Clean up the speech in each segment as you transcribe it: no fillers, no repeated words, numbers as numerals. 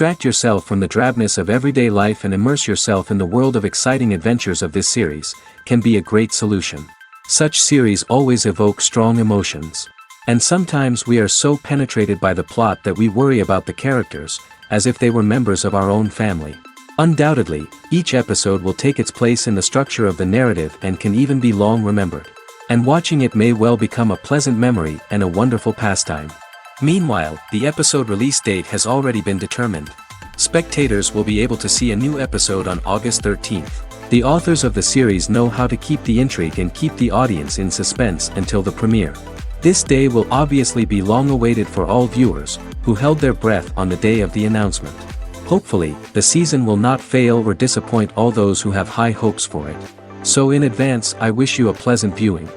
Distract yourself from the drabness of everyday life and immerse yourself in the world of exciting adventures of this series, can be a great solution. Such series always evoke strong emotions. And sometimes we are so penetrated by the plot that we worry about the characters, as if they were members of our own family. Undoubtedly, each episode will take its place in the structure of the narrative and can even be long remembered. And watching it may well become a pleasant memory and a wonderful pastime. Meanwhile, the episode release date has already been determined. Spectators will be able to see a new episode on August 13th. The authors of the series know how to keep the intrigue and keep the audience in suspense until the premiere. This day will obviously be long awaited for all viewers, who held their breath on the day of the announcement. Hopefully, the season will not fail or disappoint all those who have high hopes for it. So in advance, I wish you a pleasant viewing.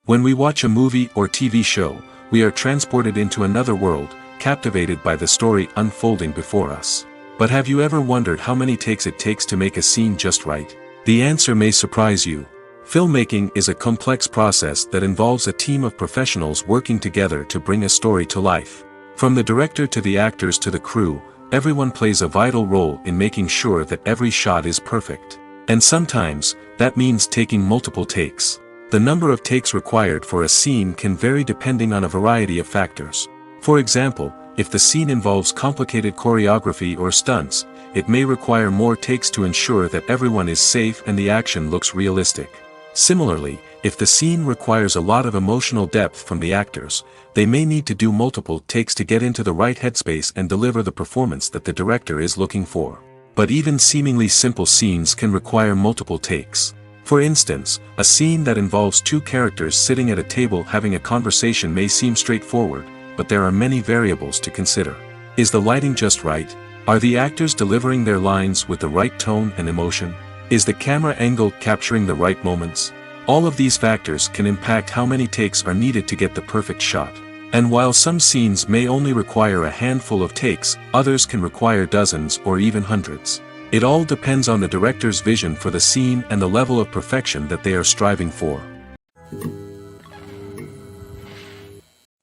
When we watch a movie or TV show, we are transported into another world, captivated by the story unfolding before us. But have you ever wondered how many takes it takes to make a scene just right? The answer may surprise you. Filmmaking is a complex process that involves a team of professionals working together to bring a story to life. From the director to the actors to the crew, everyone plays a vital role in making sure that every shot is perfect. And sometimes, that means taking multiple takes. The number of takes required for a scene can vary depending on a variety of factors. For example, if the scene involves complicated choreography or stunts, it may require more takes to ensure that everyone is safe and the action looks realistic. Similarly, if the scene requires a lot of emotional depth from the actors, they may need to do multiple takes to get into the right headspace and deliver the performance that the director is looking for. But even seemingly simple scenes can require multiple takes. For instance, a scene that involves two characters sitting at a table having a conversation may seem straightforward, but there are many variables to consider. Is the lighting just right? Are the actors delivering their lines with the right tone and emotion? Is the camera angle capturing the right moments? All of these factors can impact how many takes are needed to get the perfect shot. And while some scenes may only require a handful of takes, others can require dozens or even hundreds. It all depends on the director's vision for the scene and the level of perfection that they are striving for.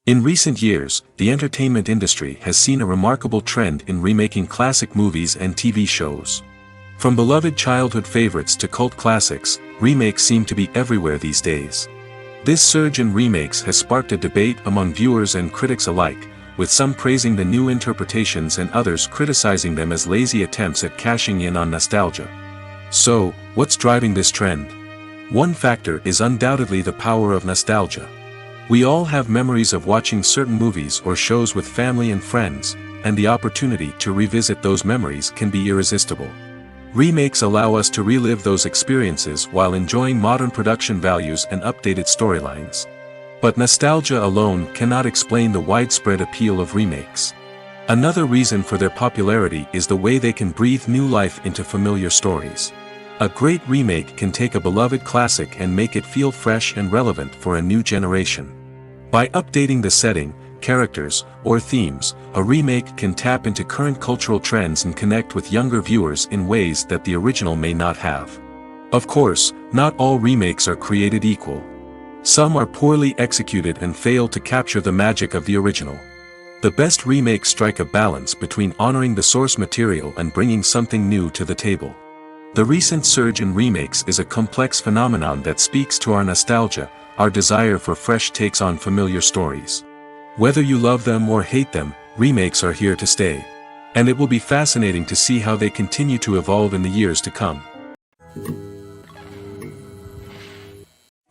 In recent years, the entertainment industry has seen a remarkable trend in remaking classic movies and TV shows. From beloved childhood favorites to cult classics, remakes seem to be everywhere these days. This surge in remakes has sparked a debate among viewers and critics alike, with some praising the new interpretations and others criticizing them as lazy attempts at cashing in on nostalgia. So, what's driving this trend? One factor is undoubtedly the power of nostalgia. We all have memories of watching certain movies or shows with family and friends, and the opportunity to revisit those memories can be irresistible. Remakes allow us to relive those experiences while enjoying modern production values and updated storylines. But nostalgia alone cannot explain the widespread appeal of remakes. Another reason for their popularity is the way they can breathe new life into familiar stories. A great remake can take a beloved classic and make it feel fresh and relevant for a new generation. By updating the setting, characters, or themes, a remake can tap into current cultural trends and connect with younger viewers in ways that the original may not have. Of course, not all remakes are created equal. Some are poorly executed and fail to capture the magic of the original. The best remakes strike a balance between honoring the source material and bringing something new to the table. The recent surge in remakes is a complex phenomenon that speaks to our nostalgia, our desire for fresh takes on familiar stories. Whether you love them or hate them, remakes are here to stay. And it will be fascinating to see how they continue to evolve in the years to come.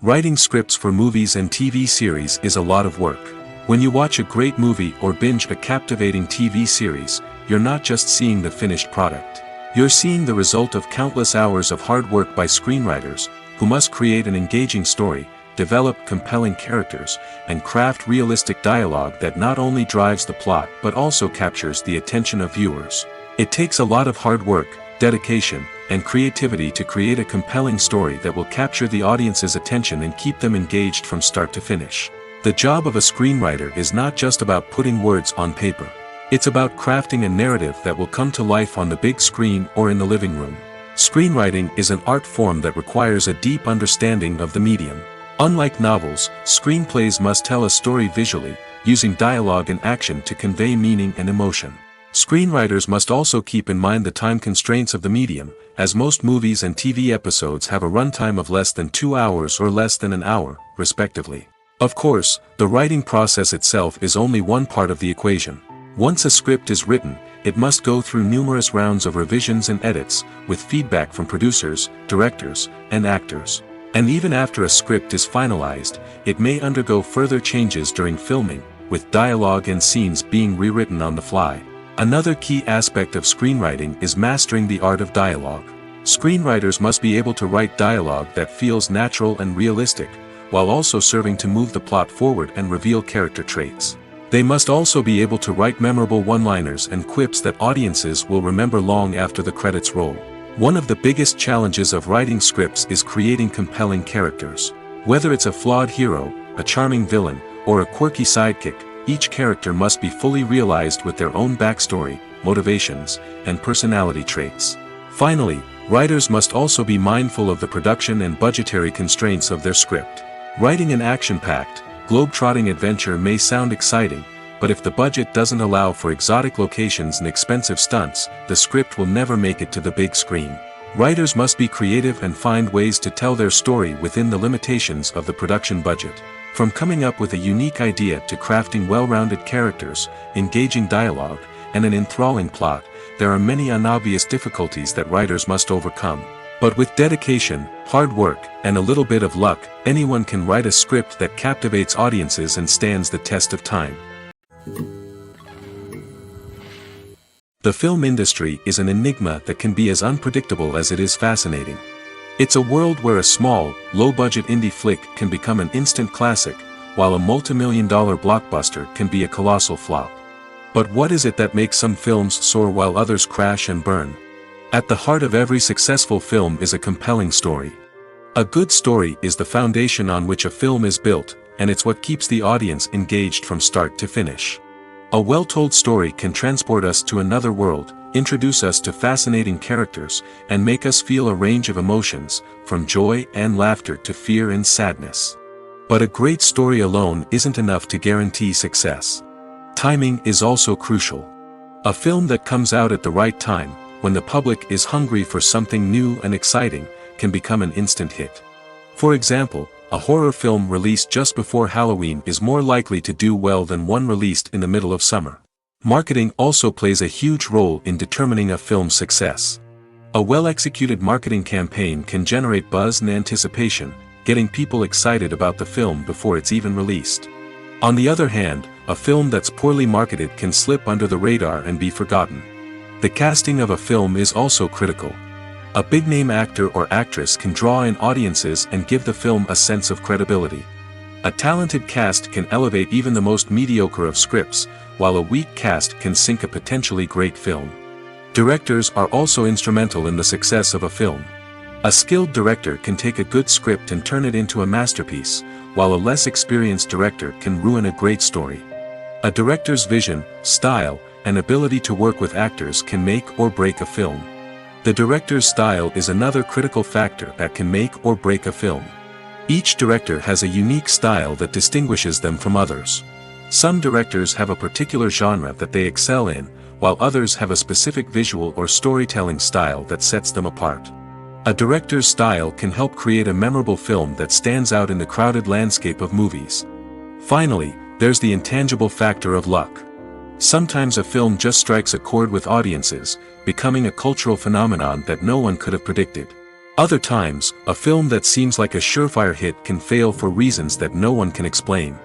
Writing scripts for movies and TV series is a lot of work. When you watch a great movie or binge a captivating TV series, you're not just seeing the finished product. You're seeing the result of countless hours of hard work by screenwriters, who must create an engaging story, develop compelling characters, and craft realistic dialogue that not only drives the plot but also captures the attention of viewers. It takes a lot of hard work, dedication, and creativity to create a compelling story that will capture the audience's attention and keep them engaged from start to finish. The job of a screenwriter is not just about putting words on paper. It's about crafting a narrative that will come to life on the big screen or in the living room. Screenwriting is an art form that requires a deep understanding of the medium. Unlike novels, screenplays must tell a story visually, using dialogue and action to convey meaning and emotion. Screenwriters must also keep in mind the time constraints of the medium, as most movies and TV episodes have a runtime of less than 2 hours or less than an hour, respectively. Of course, the writing process itself is only one part of the equation. Once a script is written, it must go through numerous rounds of revisions and edits, with feedback from producers, directors, and actors. And even after a script is finalized, it may undergo further changes during filming, with dialogue and scenes being rewritten on the fly. Another key aspect of screenwriting is mastering the art of dialogue. Screenwriters must be able to write dialogue that feels natural and realistic, while also serving to move the plot forward and reveal character traits. They must also be able to write memorable one-liners and quips that audiences will remember long after the credits roll. One of the biggest challenges of writing scripts is creating compelling characters. Whether it's a flawed hero, a charming villain, or a quirky sidekick, each character must be fully realized with their own backstory, motivations, and personality traits. Finally, writers must also be mindful of the production and budgetary constraints of their script. Writing an action-packed, globe-trotting adventure may sound exciting, but if the budget doesn't allow for exotic locations and expensive stunts, the script will never make it to the big screen. Writers must be creative and find ways to tell their story within the limitations of the production budget. From coming up with a unique idea to crafting well-rounded characters, engaging dialogue, and an enthralling plot, there are many unobvious difficulties that writers must overcome. But with dedication, hard work, and a little bit of luck, anyone can write a script that captivates audiences and stands the test of time. The film industry is an enigma that can be as unpredictable as it is fascinating. It's a world where a small, low-budget indie flick can become an instant classic, while a multi-million-dollar blockbuster can be a colossal flop. But what is it that makes some films soar while others crash and burn? At the heart of every successful film is a compelling story. A good story is the foundation on which a film is built, and it's what keeps the audience engaged from start to finish. A well-told story can transport us to another world, introduce us to fascinating characters, and make us feel a range of emotions, from joy and laughter to fear and sadness. But a great story alone isn't enough to guarantee success. Timing is also crucial. A film that comes out at the right time, when the public is hungry for something new and exciting, can become an instant hit. For example, a horror film released just before Halloween is more likely to do well than one released in the middle of summer. Marketing also plays a huge role in determining a film's success. A well-executed marketing campaign can generate buzz and anticipation, getting people excited about the film before it's even released. On the other hand, a film that's poorly marketed can slip under the radar and be forgotten. The casting of a film is also critical. A big-name actor or actress can draw in audiences and give the film a sense of credibility. A talented cast can elevate even the most mediocre of scripts, while a weak cast can sink a potentially great film. Directors are also instrumental in the success of a film. A skilled director can take a good script and turn it into a masterpiece, while a less experienced director can ruin a great story. A director's vision, style, and ability to work with actors can make or break a film. The director's style is another critical factor that can make or break a film. Each director has a unique style that distinguishes them from others. Some directors have a particular genre that they excel in, while others have a specific visual or storytelling style that sets them apart. A director's style can help create a memorable film that stands out in the crowded landscape of movies. Finally, there's the intangible factor of luck. Sometimes a film just strikes a chord with audiences, becoming a cultural phenomenon that no one could have predicted. Other times, a film that seems like a surefire hit can fail for reasons that no one can explain.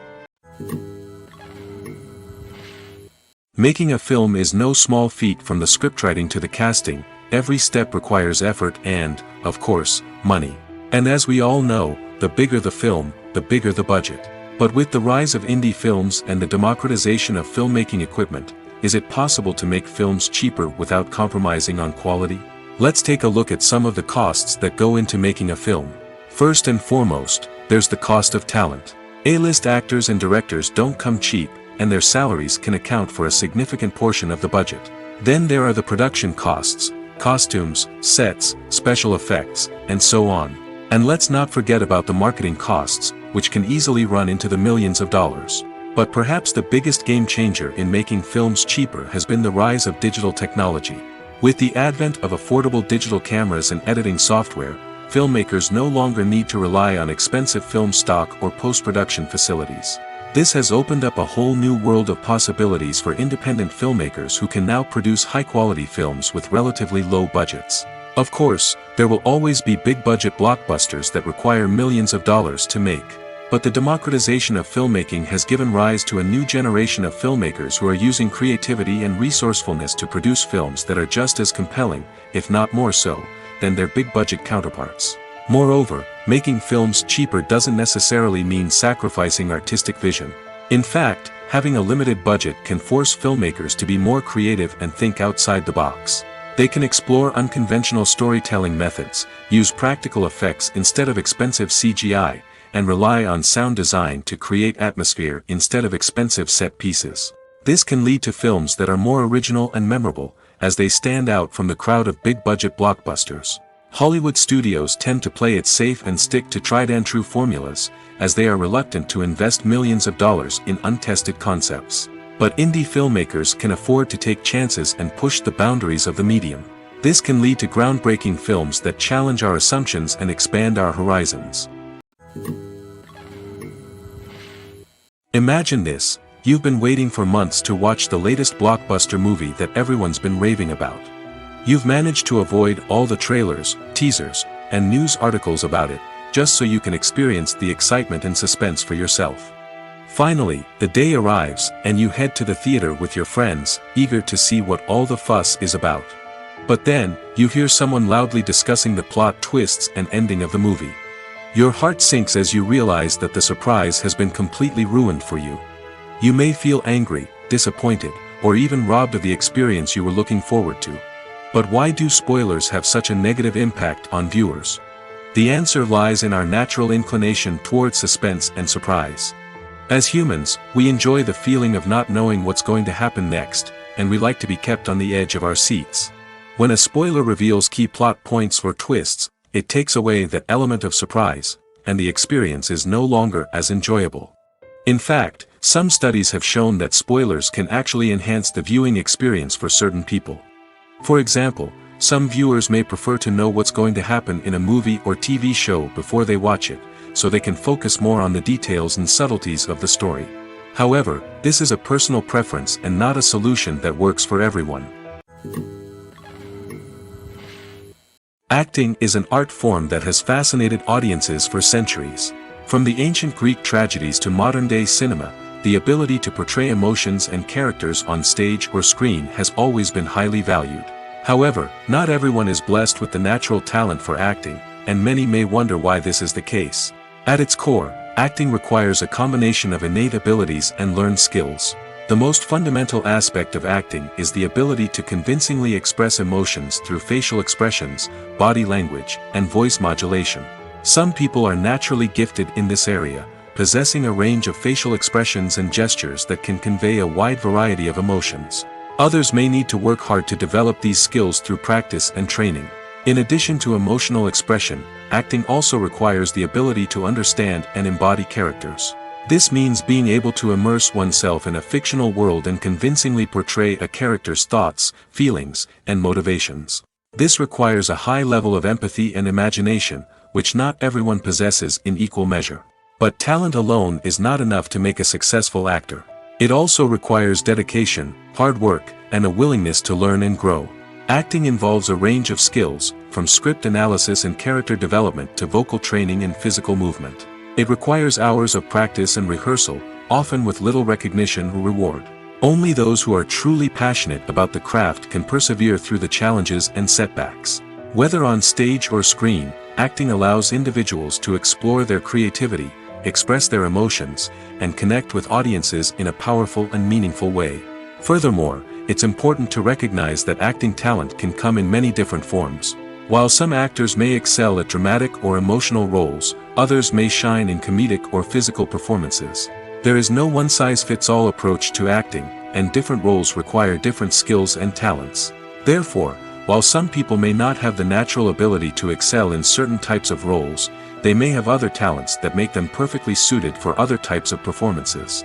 Making a film is no small feat. From the scriptwriting to the casting, every step requires effort and, of course, money. And as we all know, the bigger the film, the bigger the budget. But with the rise of indie films and the democratization of filmmaking equipment, is it possible to make films cheaper without compromising on quality? Let's take a look at some of the costs that go into making a film. First and foremost, there's the cost of talent. A-list actors and directors don't come cheap, and their salaries can account for a significant portion of the budget. Then there are the production costs, costumes, sets, special effects, and so on. And let's not forget about the marketing costs, which can easily run into the millions of dollars. But perhaps the biggest game changer in making films cheaper has been the rise of digital technology. With the advent of affordable digital cameras and editing software, filmmakers no longer need to rely on expensive film stock or post-production facilities. This has opened up a whole new world of possibilities for independent filmmakers who can now produce high-quality films with relatively low budgets. Of course, there will always be big-budget blockbusters that require millions of dollars to make. But the democratization of filmmaking has given rise to a new generation of filmmakers who are using creativity and resourcefulness to produce films that are just as compelling, if not more so, than their big-budget counterparts. Moreover, making films cheaper doesn't necessarily mean sacrificing artistic vision. In fact, having a limited budget can force filmmakers to be more creative and think outside the box. They can explore unconventional storytelling methods, use practical effects instead of expensive CGI, and rely on sound design to create atmosphere instead of expensive set pieces. This can lead to films that are more original and memorable, as they stand out from the crowd of big-budget blockbusters. Hollywood studios tend to play it safe and stick to tried-and-true formulas, as they are reluctant to invest millions of dollars in untested concepts. But indie filmmakers can afford to take chances and push the boundaries of the medium. This can lead to groundbreaking films that challenge our assumptions and expand our horizons. Imagine this: you've been waiting for months to watch the latest blockbuster movie that everyone's been raving about. You've managed to avoid all the trailers, teasers, and news articles about it, just so you can experience the excitement and suspense for yourself. Finally, the day arrives, and you head to the theater with your friends, eager to see what all the fuss is about. But then, you hear someone loudly discussing the plot twists and ending of the movie. Your heart sinks as you realize that the surprise has been completely ruined for you. You may feel angry, disappointed, or even robbed of the experience you were looking forward to. But why do spoilers have such a negative impact on viewers? The answer lies in our natural inclination towards suspense and surprise. As humans, we enjoy the feeling of not knowing what's going to happen next, and we like to be kept on the edge of our seats. When a spoiler reveals key plot points or twists, it takes away that element of surprise, and the experience is no longer as enjoyable. In fact, some studies have shown that spoilers can actually enhance the viewing experience for certain people. For example, some viewers may prefer to know what's going to happen in a movie or TV show before they watch it, so they can focus more on the details and subtleties of the story. However, this is a personal preference and not a solution that works for everyone. Acting is an art form that has fascinated audiences for centuries. From the ancient Greek tragedies to modern-day cinema, the ability to portray emotions and characters on stage or screen has always been highly valued. However, not everyone is blessed with the natural talent for acting, and many may wonder why this is the case. At its core, acting requires a combination of innate abilities and learned skills. The most fundamental aspect of acting is the ability to convincingly express emotions through facial expressions, body language, and voice modulation. Some people are naturally gifted in this area, possessing a range of facial expressions and gestures that can convey a wide variety of emotions. Others may need to work hard to develop these skills through practice and training. In addition to emotional expression, acting also requires the ability to understand and embody characters. This means being able to immerse oneself in a fictional world and convincingly portray a character's thoughts, feelings, and motivations. This requires a high level of empathy and imagination, which not everyone possesses in equal measure. But talent alone is not enough to make a successful actor. It also requires dedication, hard work, and a willingness to learn and grow. Acting involves a range of skills, from script analysis and character development to vocal training and physical movement. It requires hours of practice and rehearsal, often with little recognition or reward. Only those who are truly passionate about the craft can persevere through the challenges and setbacks. Whether on stage or screen, acting allows individuals to explore their creativity, express their emotions, and connect with audiences in a powerful and meaningful way. Furthermore, it's important to recognize that acting talent can come in many different forms. While some actors may excel at dramatic or emotional roles, others may shine in comedic or physical performances. There is no one-size-fits-all approach to acting, and different roles require different skills and talents. Therefore, while some people may not have the natural ability to excel in certain types of roles, they may have other talents that make them perfectly suited for other types of performances.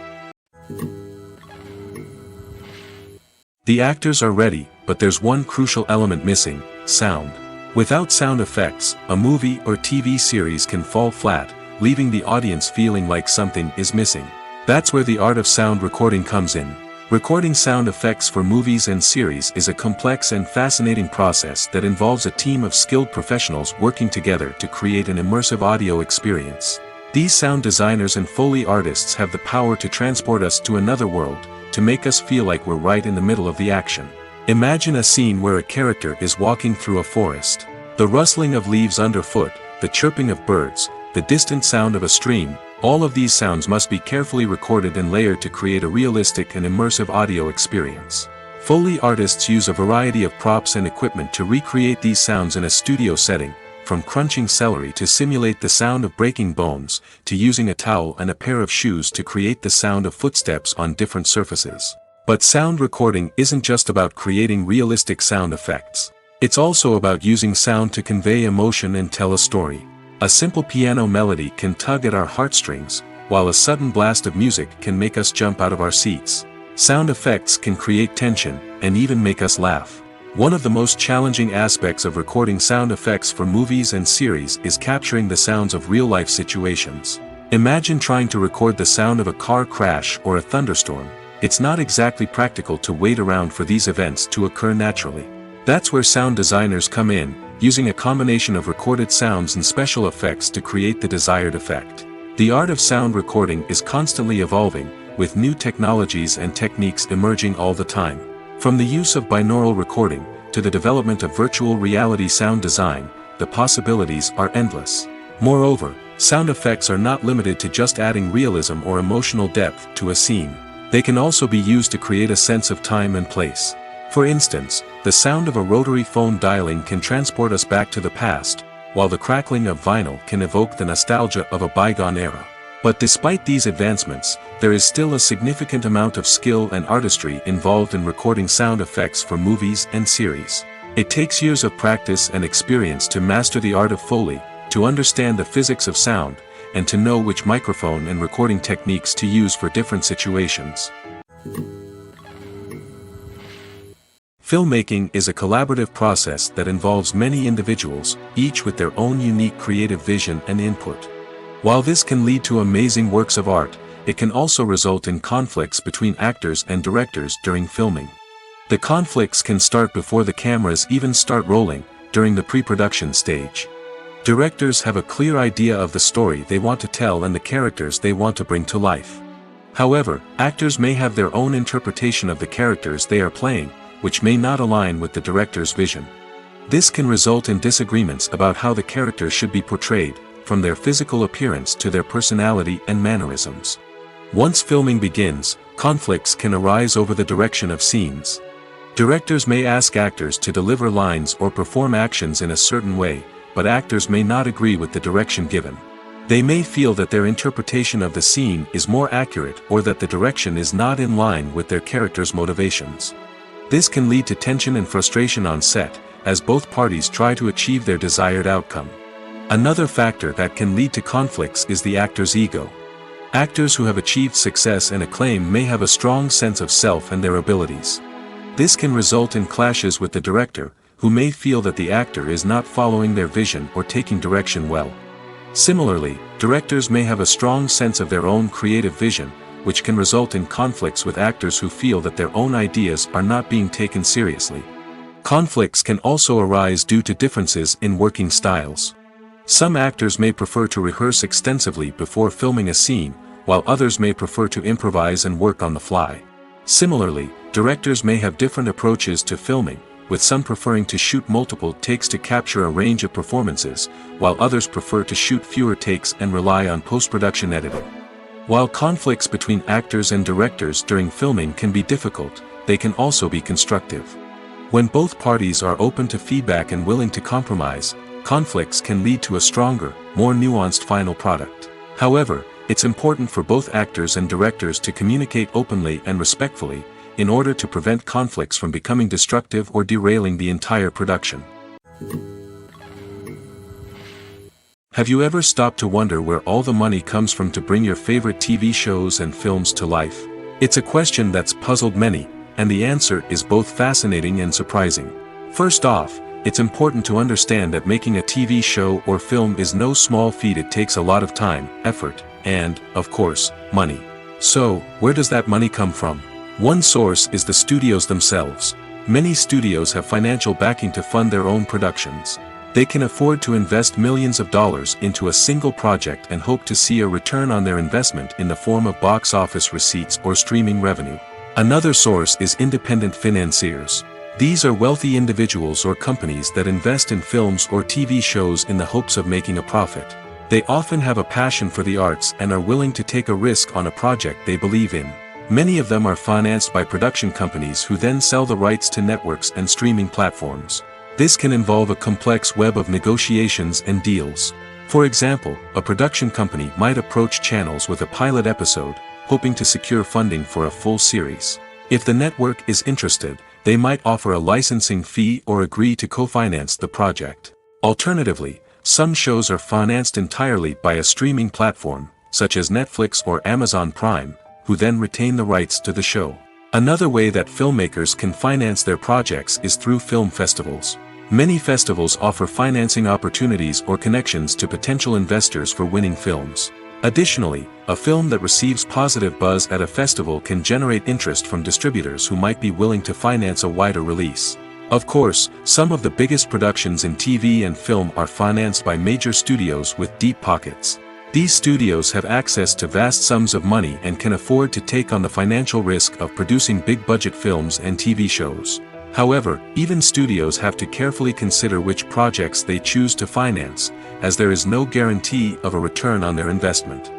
The actors are ready, but there's one crucial element missing: sound. Without sound effects, a movie or TV series can fall flat, leaving the audience feeling like something is missing. That's where the art of sound recording comes in. Recording sound effects for movies and series is a complex and fascinating process that involves a team of skilled professionals working together to create an immersive audio experience. These sound designers and Foley artists have the power to transport us to another world, to make us feel like we're right in the middle of the action. Imagine a scene where a character is walking through a forest. The rustling of leaves underfoot, the chirping of birds, the distant sound of a stream, all of these sounds must be carefully recorded and layered to create a realistic and immersive audio experience. Foley artists use a variety of props and equipment to recreate these sounds in a studio setting, from crunching celery to simulate the sound of breaking bones, to using a towel and a pair of shoes to create the sound of footsteps on different surfaces. But sound recording isn't just about creating realistic sound effects. It's also about using sound to convey emotion and tell a story. A simple piano melody can tug at our heartstrings, while a sudden blast of music can make us jump out of our seats. Sound effects can create tension, and even make us laugh. One of the most challenging aspects of recording sound effects for movies and series is capturing the sounds of real-life situations. Imagine trying to record the sound of a car crash or a thunderstorm. It's not exactly practical to wait around for these events to occur naturally. That's where sound designers come in, using a combination of recorded sounds and special effects to create the desired effect. The art of sound recording is constantly evolving, with new technologies and techniques emerging all the time. From the use of binaural recording, to the development of virtual reality sound design, the possibilities are endless. Moreover, sound effects are not limited to just adding realism or emotional depth to a scene. They can also be used to create a sense of time and place. For instance, the sound of a rotary phone dialing can transport us back to the past, while the crackling of vinyl can evoke the nostalgia of a bygone era. But despite these advancements, there is still a significant amount of skill and artistry involved in recording sound effects for movies and series. It takes years of practice and experience to master the art of Foley, to understand the physics of sound, and to know which microphone and recording techniques to use for different situations. Filmmaking is a collaborative process that involves many individuals, each with their own unique creative vision and input. While this can lead to amazing works of art, it can also result in conflicts between actors and directors during filming. The conflicts can start before the cameras even start rolling, during the pre-production stage. Directors have a clear idea of the story they want to tell and the characters they want to bring to life. However, actors may have their own interpretation of the characters they are playing, which may not align with the director's vision. This can result in disagreements about how the characters should be portrayed, from their physical appearance to their personality and mannerisms. Once filming begins, conflicts can arise over the direction of scenes. Directors may ask actors to deliver lines or perform actions in a certain way, but actors may not agree with the direction given. They may feel that their interpretation of the scene is more accurate or that the direction is not in line with their character's motivations. This can lead to tension and frustration on set, as both parties try to achieve their desired outcome. Another factor that can lead to conflicts is the actor's ego. Actors who have achieved success and acclaim may have a strong sense of self and their abilities. This can result in clashes with the director, who may feel that the actor is not following their vision or taking direction well. Similarly, directors may have a strong sense of their own creative vision, which can result in conflicts with actors who feel that their own ideas are not being taken seriously. Conflicts can also arise due to differences in working styles. Some actors may prefer to rehearse extensively before filming a scene, while others may prefer to improvise and work on the fly. Similarly, directors may have different approaches to filming, with some preferring to shoot multiple takes to capture a range of performances, while others prefer to shoot fewer takes and rely on post-production editing. While conflicts between actors and directors during filming can be difficult, they can also be constructive. When both parties are open to feedback and willing to compromise, conflicts can lead to a stronger, more nuanced final product. However, it's important for both actors and directors to communicate openly and respectfully, in order to prevent conflicts from becoming destructive or derailing the entire production. Have you ever stopped to wonder where all the money comes from to bring your favorite TV shows and films to life? It's a question that's puzzled many, And the answer is both fascinating and surprising. First off, it's important to understand that making a TV show or film is no small feat. It takes a lot of time, effort, and, of course, money. So, where does that money come from? One source is the studios themselves. Many studios have financial backing to fund their own productions. They can afford to invest millions of dollars into a single project and hope to see a return on their investment in the form of box office receipts or streaming revenue. Another source is independent financiers. These are wealthy individuals or companies that invest in films or TV shows in the hopes of making a profit. They often have a passion for the arts and are willing to take a risk on a project they believe in. Many of them are financed by production companies who then sell the rights to networks and streaming platforms. This can involve a complex web of negotiations and deals. For example, a production company might approach channels with a pilot episode, hoping to secure funding for a full series. If the network is interested, they might offer a licensing fee or agree to co-finance the project. Alternatively, some shows are financed entirely by a streaming platform, such as Netflix or Amazon Prime, who then retain the rights to the show. Another way that filmmakers can finance their projects is through film festivals. Many festivals offer financing opportunities or connections to potential investors for winning films. Additionally, a film that receives positive buzz at a festival can generate interest from distributors who might be willing to finance a wider release. Of course, some of the biggest productions in TV and film are financed by major studios with deep pockets. These studios have access to vast sums of money and can afford to take on the financial risk of producing big-budget films and TV shows. However, even studios have to carefully consider which projects they choose to finance, as there is no guarantee of a return on their investment.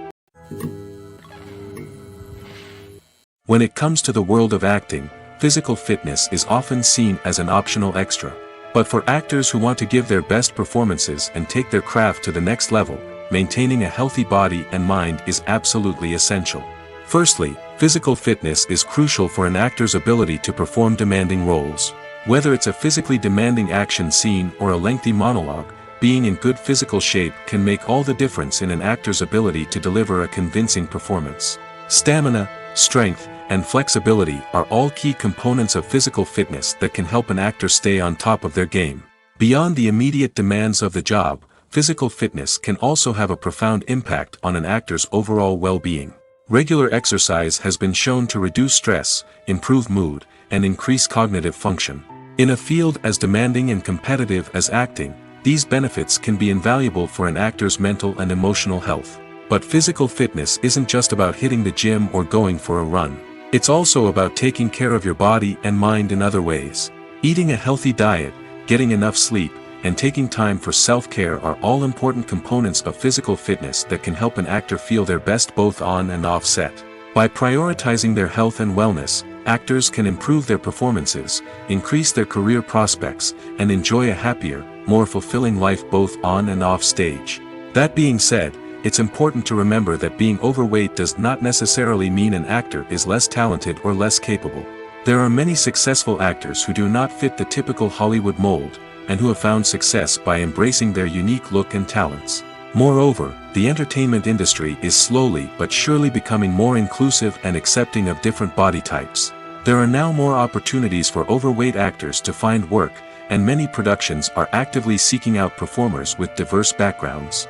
When it comes to the world of acting, physical fitness is often seen as an optional extra. But for actors who want to give their best performances and take their craft to the next level, maintaining a healthy body and mind is absolutely essential. Firstly, physical fitness is crucial for an actor's ability to perform demanding roles. Whether it's a physically demanding action scene or a lengthy monologue, being in good physical shape can make all the difference in an actor's ability to deliver a convincing performance. Stamina, strength, and flexibility are all key components of physical fitness that can help an actor stay on top of their game. Beyond the immediate demands of the job, physical fitness can also have a profound impact on an actor's overall well-being. Regular exercise has been shown to reduce stress, improve mood, and increase cognitive function. In a field as demanding and competitive as acting, these benefits can be invaluable for an actor's mental and emotional health. But physical fitness isn't just about hitting the gym or going for a run. It's also about taking care of your body and mind in other ways. Eating a healthy diet, getting enough sleep, and taking time for self-care are all important components of physical fitness that can help an actor feel their best both on and off set. By prioritizing their health and wellness, actors can improve their performances, increase their career prospects, and enjoy a happier, more fulfilling life both on and off stage. That being said, it's important to remember that being overweight does not necessarily mean an actor is less talented or less capable. There are many successful actors who do not fit the typical Hollywood mold, and who have found success by embracing their unique look and talents. Moreover, the entertainment industry is slowly but surely becoming more inclusive and accepting of different body types. There are now more opportunities for overweight actors to find work, and many productions are actively seeking out performers with diverse backgrounds.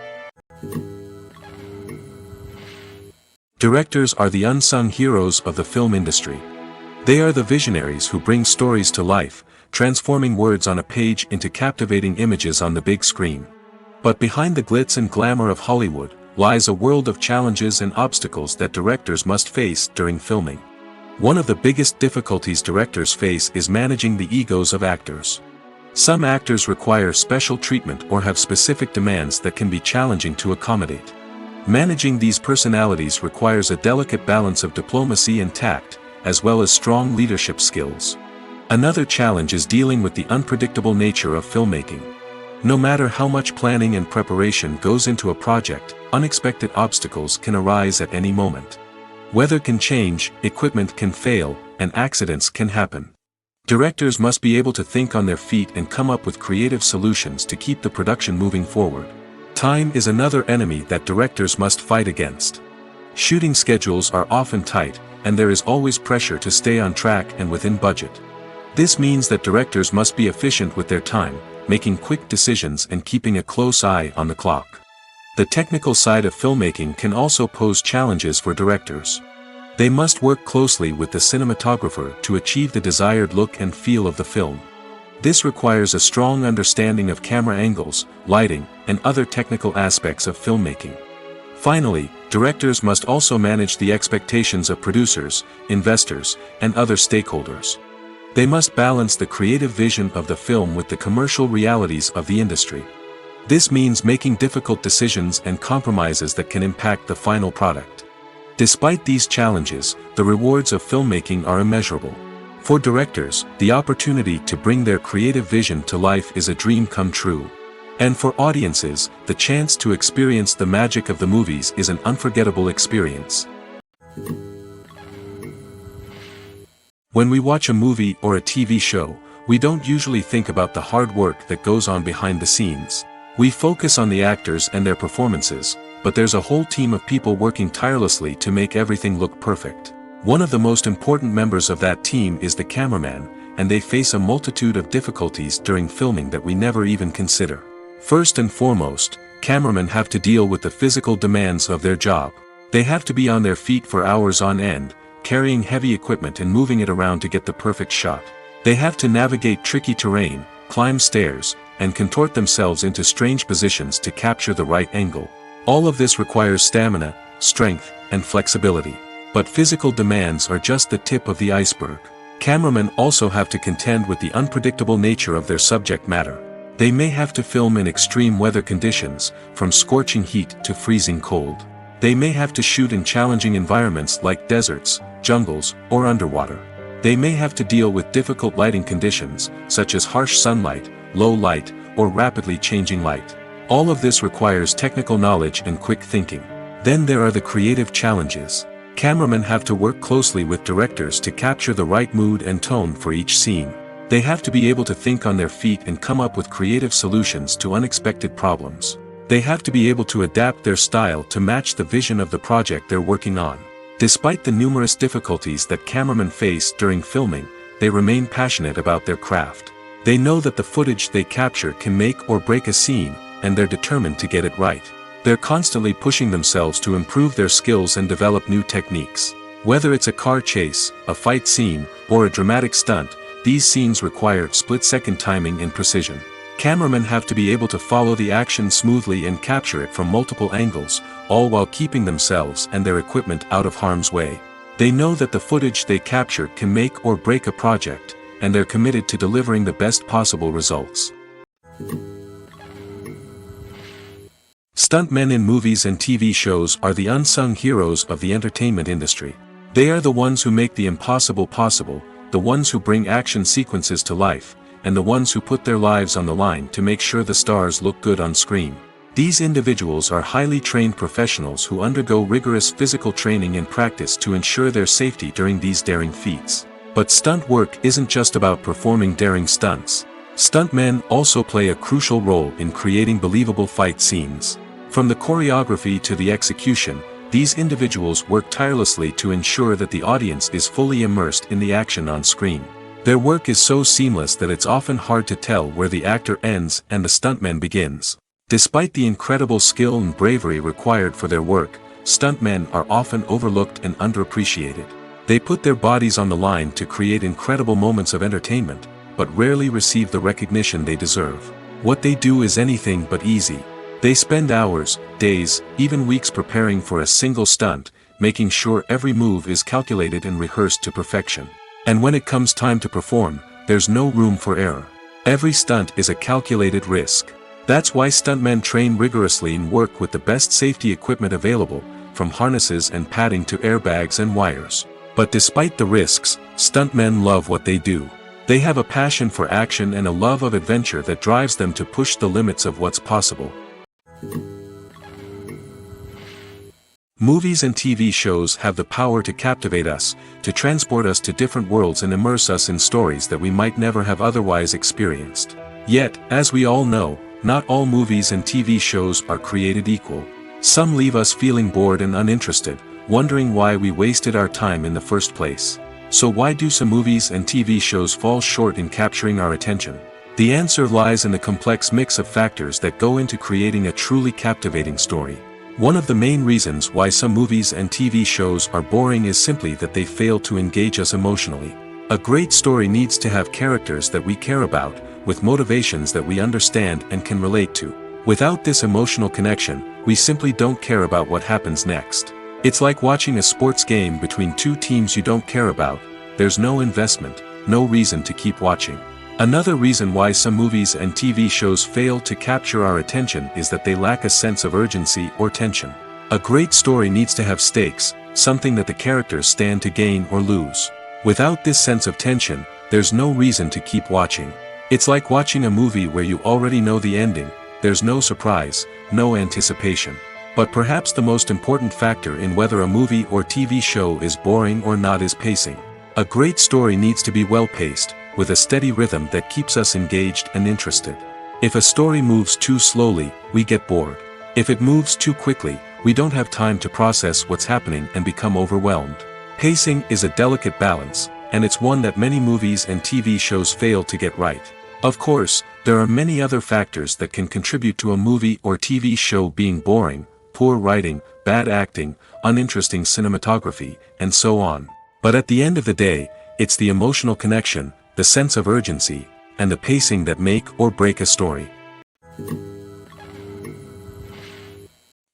Directors are the unsung heroes of the film industry. They are the visionaries who bring stories to life, transforming words on a page into captivating images on the big screen. But behind the glitz and glamour of Hollywood, lies a world of challenges and obstacles that directors must face during filming. One of the biggest difficulties directors face is managing the egos of actors. Some actors require special treatment or have specific demands that can be challenging to accommodate. Managing these personalities requires a delicate balance of diplomacy and tact, as well as strong leadership skills. Another challenge is dealing with the unpredictable nature of filmmaking. No matter how much planning and preparation goes into a project, unexpected obstacles can arise at any moment. Weather can change, equipment can fail, and accidents can happen. Directors must be able to think on their feet and come up with creative solutions to keep the production moving forward. Time is another enemy that directors must fight against. Shooting schedules are often tight, and there is always pressure to stay on track and within budget. This means that directors must be efficient with their time, making quick decisions and keeping a close eye on the clock. The technical side of filmmaking can also pose challenges for directors. They must work closely with the cinematographer to achieve the desired look and feel of the film. This requires a strong understanding of camera angles, lighting, and other technical aspects of filmmaking. Finally, directors must also manage the expectations of producers, investors, and other stakeholders. They must balance the creative vision of the film with the commercial realities of the industry. This means making difficult decisions and compromises that can impact the final product. Despite these challenges, the rewards of filmmaking are immeasurable. For directors, the opportunity to bring their creative vision to life is a dream come true. And for audiences, the chance to experience the magic of the movies is an unforgettable experience. When we watch a movie or a TV show, we don't usually think about the hard work that goes on behind the scenes. We focus on the actors and their performances, but there's a whole team of people working tirelessly to make everything look perfect. One of the most important members of that team is the cameraman, and they face a multitude of difficulties during filming that we never even consider. First and foremost, cameramen have to deal with the physical demands of their job. They have to be on their feet for hours on end, carrying heavy equipment and moving it around to get the perfect shot. They have to navigate tricky terrain, climb stairs, and contort themselves into strange positions to capture the right angle. All of this requires stamina, strength, and flexibility. But physical demands are just the tip of the iceberg. Cameramen also have to contend with the unpredictable nature of their subject matter. They may have to film in extreme weather conditions, from scorching heat to freezing cold. They may have to shoot in challenging environments like deserts, jungles, or underwater. They may have to deal with difficult lighting conditions, such as harsh sunlight, low light, or rapidly changing light. All of this requires technical knowledge and quick thinking. Then there are the creative challenges. Cameramen have to work closely with directors to capture the right mood and tone for each scene. They have to be able to think on their feet and come up with creative solutions to unexpected problems. They have to be able to adapt their style to match the vision of the project they're working on. Despite the numerous difficulties that cameramen face during filming, they remain passionate about their craft. They know that the footage they capture can make or break a scene, and they're determined to get it right. They're constantly pushing themselves to improve their skills and develop new techniques. Whether it's a car chase, a fight scene, or a dramatic stunt, these scenes require split-second timing and precision. Cameramen have to be able to follow the action smoothly and capture it from multiple angles, all while keeping themselves and their equipment out of harm's way. They know that the footage they capture can make or break a project, and they're committed to delivering the best possible results. Stuntmen in movies and TV shows are the unsung heroes of the entertainment industry. They are the ones who make the impossible possible, the ones who bring action sequences to life, and the ones who put their lives on the line to make sure the stars look good on screen. These individuals are highly trained professionals who undergo rigorous physical training and practice to ensure their safety during these daring feats. But stunt work isn't just about performing daring stunts. Stuntmen also play a crucial role in creating believable fight scenes. From the choreography to the execution, these individuals work tirelessly to ensure that the audience is fully immersed in the action on screen. Their work is so seamless that it's often hard to tell where the actor ends and the stuntman begins. Despite the incredible skill and bravery required for their work, stuntmen are often overlooked and underappreciated. They put their bodies on the line to create incredible moments of entertainment, but rarely receive the recognition they deserve. What they do is anything but easy. They spend hours, days, even weeks preparing for a single stunt, making sure every move is calculated and rehearsed to perfection. And when it comes time to perform, there's no room for error. Every stunt is a calculated risk. That's why stuntmen train rigorously and work with the best safety equipment available, from harnesses and padding to airbags and wires. But despite the risks, stuntmen love what they do. They have a passion for action and a love of adventure that drives them to push the limits of what's possible. Movies and TV shows have the power to captivate us, to transport us to different worlds and immerse us in stories that we might never have otherwise experienced. Yet, as we all know, not all movies and TV shows are created equal. Some leave us feeling bored and uninterested, wondering why we wasted our time in the first place. So why do some movies and TV shows fall short in capturing our attention? The answer lies in the complex mix of factors that go into creating a truly captivating story. One of the main reasons why some movies and TV shows are boring is simply that they fail to engage us emotionally. A great story needs to have characters that we care about, with motivations that we understand and can relate to. Without this emotional connection, we simply don't care about what happens next. It's like watching a sports game between two teams you don't care about. There's no investment, no reason to keep watching. Another reason why some movies and TV shows fail to capture our attention is that they lack a sense of urgency or tension. A great story needs to have stakes, something that the characters stand to gain or lose. Without this sense of tension, there's no reason to keep watching. It's like watching a movie where you already know the ending. There's no surprise, no anticipation. But perhaps the most important factor in whether a movie or TV show is boring or not is pacing. A great story needs to be well-paced, with a steady rhythm that keeps us engaged and interested. If a story moves too slowly, we get bored. If it moves too quickly, we don't have time to process what's happening and become overwhelmed. Pacing is a delicate balance, and it's one that many movies and TV shows fail to get right. Of course, there are many other factors that can contribute to a movie or TV show being boring: poor writing, bad acting, uninteresting cinematography, and so on. But at the end of the day, it's the emotional connection, the sense of urgency, and the pacing that make or break a story.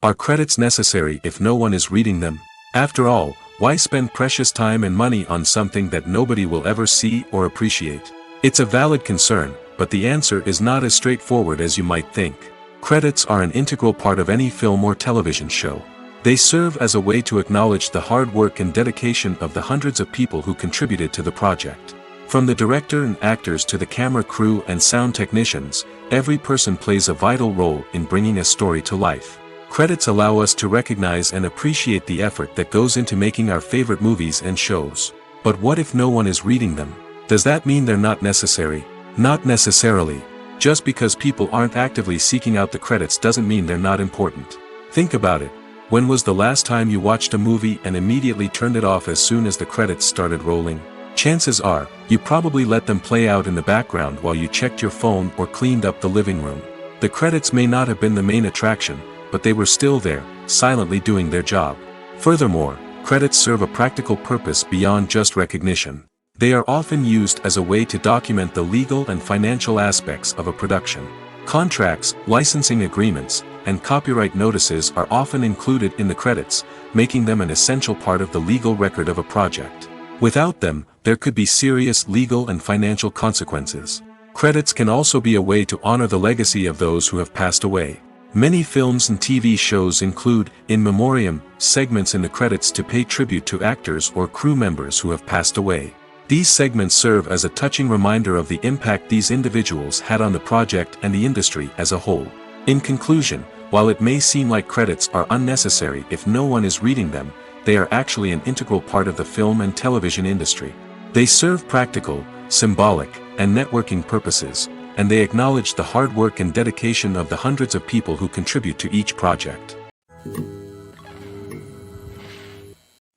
Are credits necessary if no one is reading them? After all, why spend precious time and money on something that nobody will ever see or appreciate? It's a valid concern, but the answer is not as straightforward as you might think. Credits are an integral part of any film or television show. They serve as a way to acknowledge the hard work and dedication of the hundreds of people who contributed to the project. From the director and actors to the camera crew and sound technicians, every person plays a vital role in bringing a story to life. Credits allow us to recognize and appreciate the effort that goes into making our favorite movies and shows. But what if no one is reading them? Does that mean they're not necessary? Not necessarily. Just because people aren't actively seeking out the credits doesn't mean they're not important. Think about it. When was the last time you watched a movie and immediately turned it off as soon as the credits started rolling? Chances are, you probably let them play out in the background while you checked your phone or cleaned up the living room. The credits may not have been the main attraction, but they were still there, silently doing their job. Furthermore, credits serve a practical purpose beyond just recognition. They are often used as a way to document the legal and financial aspects of a production. Contracts, licensing agreements, and copyright notices are often included in the credits, making them an essential part of the legal record of a project. Without them, there could be serious legal and financial consequences. Credits can also be a way to honor the legacy of those who have passed away. Many films and TV shows include, in memoriam, segments in the credits to pay tribute to actors or crew members who have passed away. These segments serve as a touching reminder of the impact these individuals had on the project and the industry as a whole. In conclusion, while it may seem like credits are unnecessary if no one is reading them, they are actually an integral part of the film and television industry. They serve practical, symbolic, and networking purposes, and they acknowledge the hard work and dedication of the hundreds of people who contribute to each project.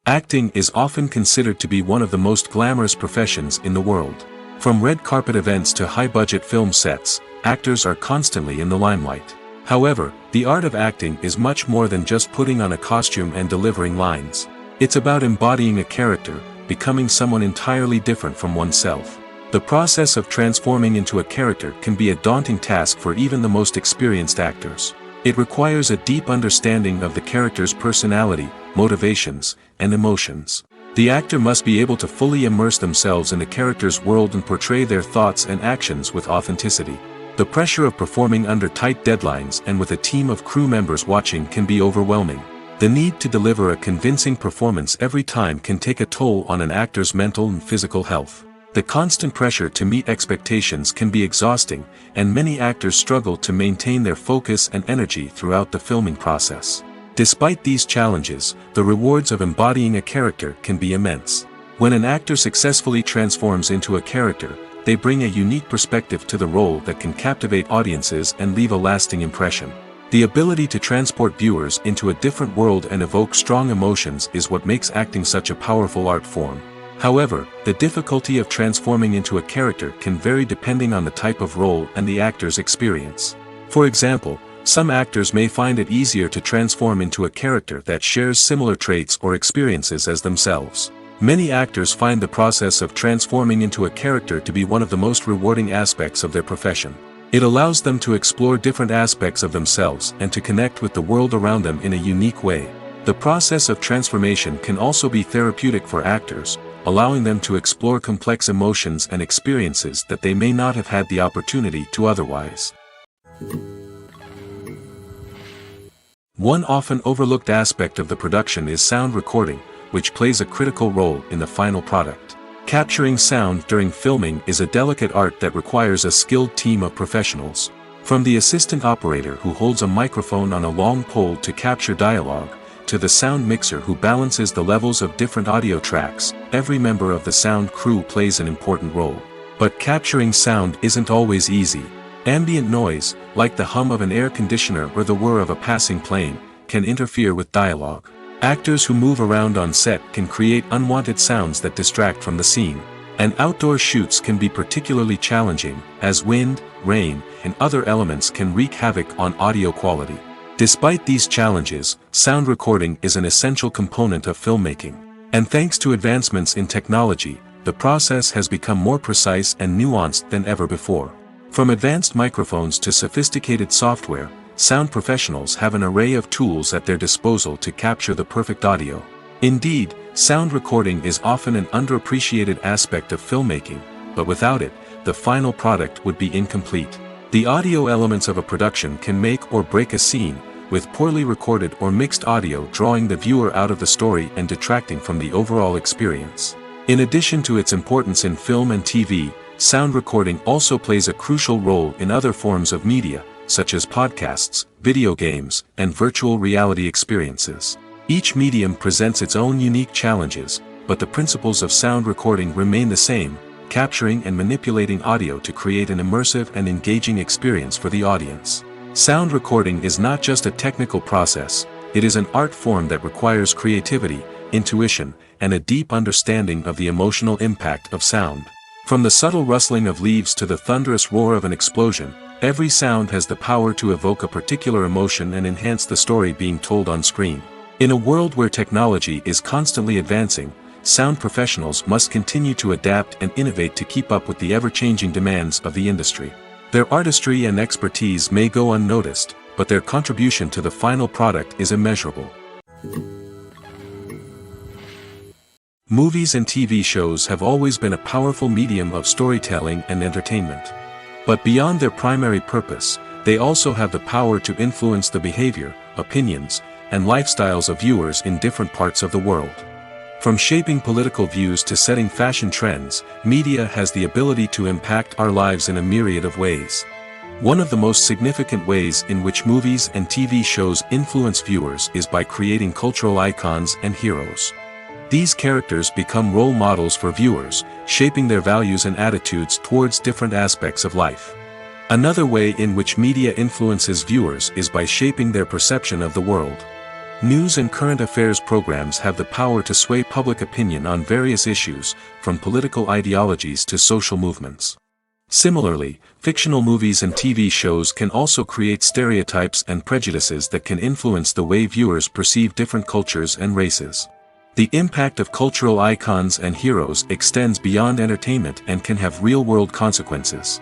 Acting is often considered to be one of the most glamorous professions in the world. From red carpet events to high-budget film sets, actors are constantly in the limelight. However, the art of acting is much more than just putting on a costume and delivering lines. It's about embodying a character, becoming someone entirely different from oneself. The process of transforming into a character can be a daunting task for even the most experienced actors. It requires a deep understanding of the character's personality, motivations, and emotions. The actor must be able to fully immerse themselves in the character's world and portray their thoughts and actions with authenticity. The pressure of performing under tight deadlines and with a team of crew members watching can be overwhelming. The need to deliver a convincing performance every time can take a toll on an actor's mental and physical health. The constant pressure to meet expectations can be exhausting, and many actors struggle to maintain their focus and energy throughout the filming process. Despite these challenges, the rewards of embodying a character can be immense. When an actor successfully transforms into a character, they bring a unique perspective to the role that can captivate audiences and leave a lasting impression. The ability to transport viewers into a different world and evoke strong emotions is what makes acting such a powerful art form. However, the difficulty of transforming into a character can vary depending on the type of role and the actor's experience. For example, some actors may find it easier to transform into a character that shares similar traits or experiences as themselves. Many actors find the process of transforming into a character to be one of the most rewarding aspects of their profession. It allows them to explore different aspects of themselves and to connect with the world around them in a unique way. The process of transformation can also be therapeutic for actors, allowing them to explore complex emotions and experiences that they may not have had the opportunity to otherwise. One often overlooked aspect of the production is sound recording, which plays a critical role in the final product. Capturing sound during filming is a delicate art that requires a skilled team of professionals. From the assistant operator who holds a microphone on a long pole to capture dialogue, to the sound mixer who balances the levels of different audio tracks, every member of the sound crew plays an important role. But capturing sound isn't always easy. Ambient noise, like the hum of an air conditioner or the whir of a passing plane, can interfere with dialogue. Actors who move around on set can create unwanted sounds that distract from the scene. And outdoor shoots can be particularly challenging, as wind, rain, and other elements can wreak havoc on audio quality. Despite these challenges, sound recording is an essential component of filmmaking. And thanks to advancements in technology, the process has become more precise and nuanced than ever before. From advanced microphones to sophisticated software, sound professionals have an array of tools at their disposal to capture the perfect audio. Indeed, sound recording is often an underappreciated aspect of filmmaking, but without it, the final product would be incomplete. The audio elements of a production can make or break a scene, with poorly recorded or mixed audio drawing the viewer out of the story and detracting from the overall experience. In addition to its importance in film and TV, sound recording also plays a crucial role in other forms of media, such as podcasts, video games, and virtual reality experiences. Each medium presents its own unique challenges, but the principles of sound recording remain the same, capturing and manipulating audio to create an immersive and engaging experience for the audience. Sound recording is not just a technical process, it is an art form that requires creativity, intuition, and a deep understanding of the emotional impact of sound. From the subtle rustling of leaves to the thunderous roar of an explosion, every sound has the power to evoke a particular emotion and enhance the story being told on screen. In a world where technology is constantly advancing, sound professionals must continue to adapt and innovate to keep up with the ever-changing demands of the industry. Their artistry and expertise may go unnoticed, but their contribution to the final product is immeasurable. Movies and TV shows have always been a powerful medium of storytelling and entertainment. But beyond their primary purpose, they also have the power to influence the behavior, opinions, and lifestyles of viewers in different parts of the world. From shaping political views to setting fashion trends, media has the ability to impact our lives in a myriad of ways. One of the most significant ways in which movies and TV shows influence viewers is by creating cultural icons and heroes. These characters become role models for viewers, shaping their values and attitudes towards different aspects of life. Another way in which media influences viewers is by shaping their perception of the world. News and current affairs programs have the power to sway public opinion on various issues, from political ideologies to social movements. Similarly, fictional movies and TV shows can also create stereotypes and prejudices that can influence the way viewers perceive different cultures and races. The impact of cultural icons and heroes extends beyond entertainment and can have real-world consequences.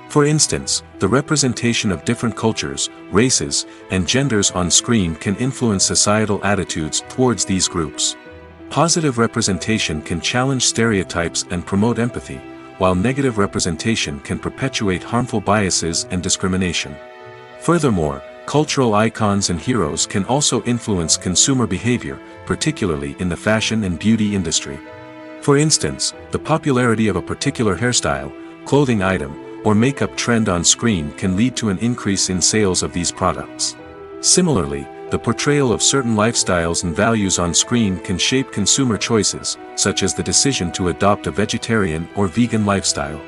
For instance, the representation of different cultures, races, and genders on screen can influence societal attitudes towards these groups. Positive representation can challenge stereotypes and promote empathy, while negative representation can perpetuate harmful biases and discrimination. Furthermore, cultural icons and heroes can also influence consumer behavior, particularly in the fashion and beauty industry. For instance, the popularity of a particular hairstyle, clothing item, or makeup trend on screen can lead to an increase in sales of these products. Similarly, the portrayal of certain lifestyles and values on screen can shape consumer choices, such as the decision to adopt a vegetarian or vegan lifestyle.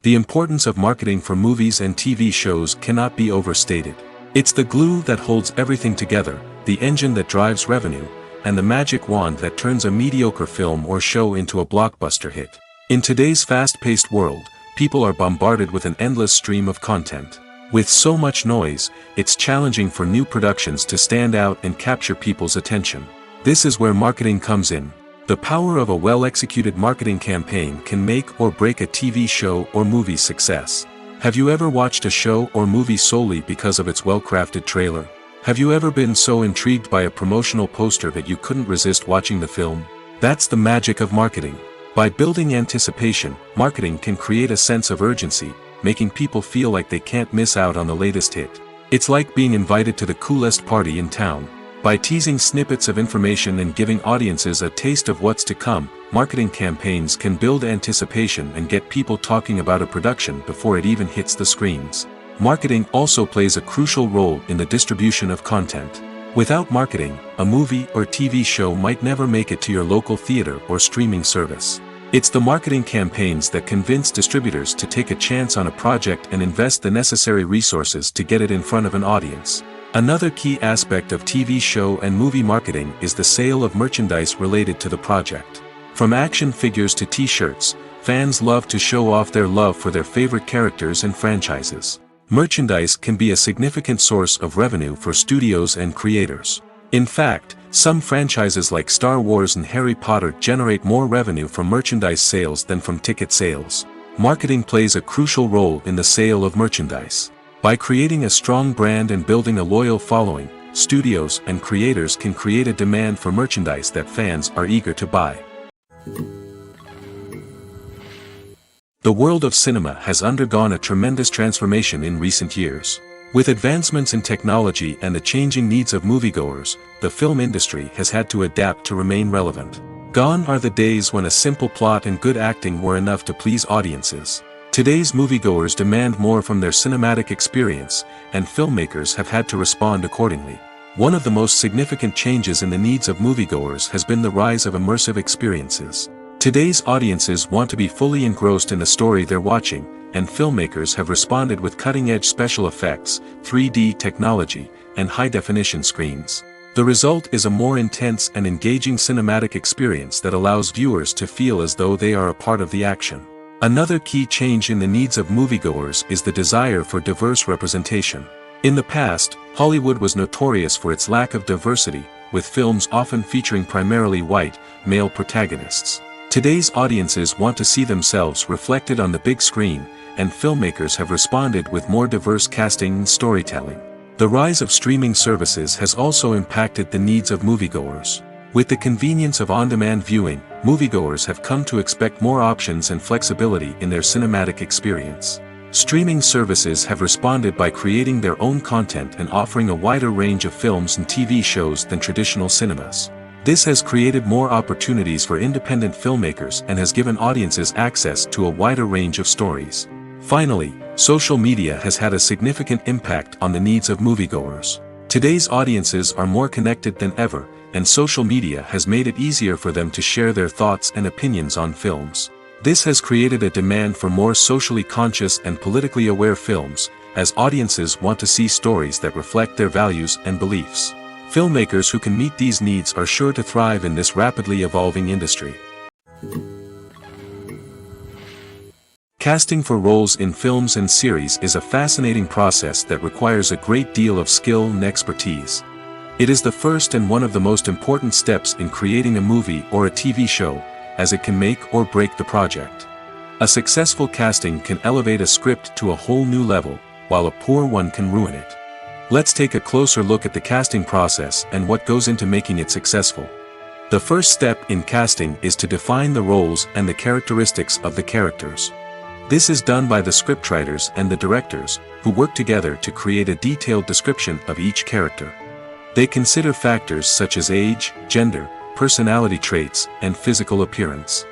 The importance of marketing for movies and TV shows cannot be overstated. It's the glue that holds everything together, the engine that drives revenue, and the magic wand that turns a mediocre film or show into a blockbuster hit. In today's fast-paced world, people are bombarded with an endless stream of content. With so much noise, it's challenging for new productions to stand out and capture people's attention. This is where marketing comes in. The power of a well-executed marketing campaign can make or break a TV show or movie's success. Have you ever watched a show or movie solely because of its well-crafted trailer? Have you ever been so intrigued by a promotional poster that you couldn't resist watching the film? That's the magic of marketing. By building anticipation, marketing can create a sense of urgency, making people feel like they can't miss out on the latest hit. It's like being invited to the coolest party in town. By teasing snippets of information and giving audiences a taste of what's to come, marketing campaigns can build anticipation and get people talking about a production before it even hits the screens. Marketing also plays a crucial role in the distribution of content. Without marketing, a movie or TV show might never make it to your local theater or streaming service. It's the marketing campaigns that convince distributors to take a chance on a project and invest the necessary resources to get it in front of an audience. Another key aspect of TV show and movie marketing is the sale of merchandise related to the project. From action figures to t-shirts, fans love to show off their love for their favorite characters and franchises. Merchandise can be a significant source of revenue for studios and creators. In fact, some franchises like Star Wars and Harry Potter generate more revenue from merchandise sales than from ticket sales. Marketing plays a crucial role in the sale of merchandise. By creating a strong brand and building a loyal following, studios and creators can create a demand for merchandise that fans are eager to buy. The world of cinema has undergone a tremendous transformation in recent years. With advancements in technology and the changing needs of moviegoers, the film industry has had to adapt to remain relevant. Gone are the days when a simple plot and good acting were enough to please audiences. Today's moviegoers demand more from their cinematic experience, and filmmakers have had to respond accordingly. One of the most significant changes in the needs of moviegoers has been the rise of immersive experiences. Today's audiences want to be fully engrossed in the story they're watching, and filmmakers have responded with cutting-edge special effects, 3D technology, and high-definition screens. The result is a more intense and engaging cinematic experience that allows viewers to feel as though they are a part of the action. Another key change in the needs of moviegoers is the desire for diverse representation. In the past, Hollywood was notorious for its lack of diversity, with films often featuring primarily white, male protagonists. Today's audiences want to see themselves reflected on the big screen, and filmmakers have responded with more diverse casting and storytelling. The rise of streaming services has also impacted the needs of moviegoers. With the convenience of on-demand viewing, moviegoers have come to expect more options and flexibility in their cinematic experience. Streaming services have responded by creating their own content and offering a wider range of films and TV shows than traditional cinemas. This has created more opportunities for independent filmmakers and has given audiences access to a wider range of stories. Finally, social media has had a significant impact on the needs of moviegoers. Today's audiences are more connected than ever, and social media has made it easier for them to share their thoughts and opinions on films. This has created a demand for more socially conscious and politically aware films, as audiences want to see stories that reflect their values and beliefs. Filmmakers who can meet these needs are sure to thrive in this rapidly evolving industry. Casting for roles in films and series is a fascinating process that requires a great deal of skill and expertise. It is the first and one of the most important steps in creating a movie or a TV show, as it can make or break the project. A successful casting can elevate a script to a whole new level, while a poor one can ruin it. Let's take a closer look at the casting process and what goes into making it successful. The first step in casting is to define the roles and the characteristics of the characters. This is done by the scriptwriters and the directors, who work together to create a detailed description of each character. They consider factors such as age, gender, personality traits, and physical appearance.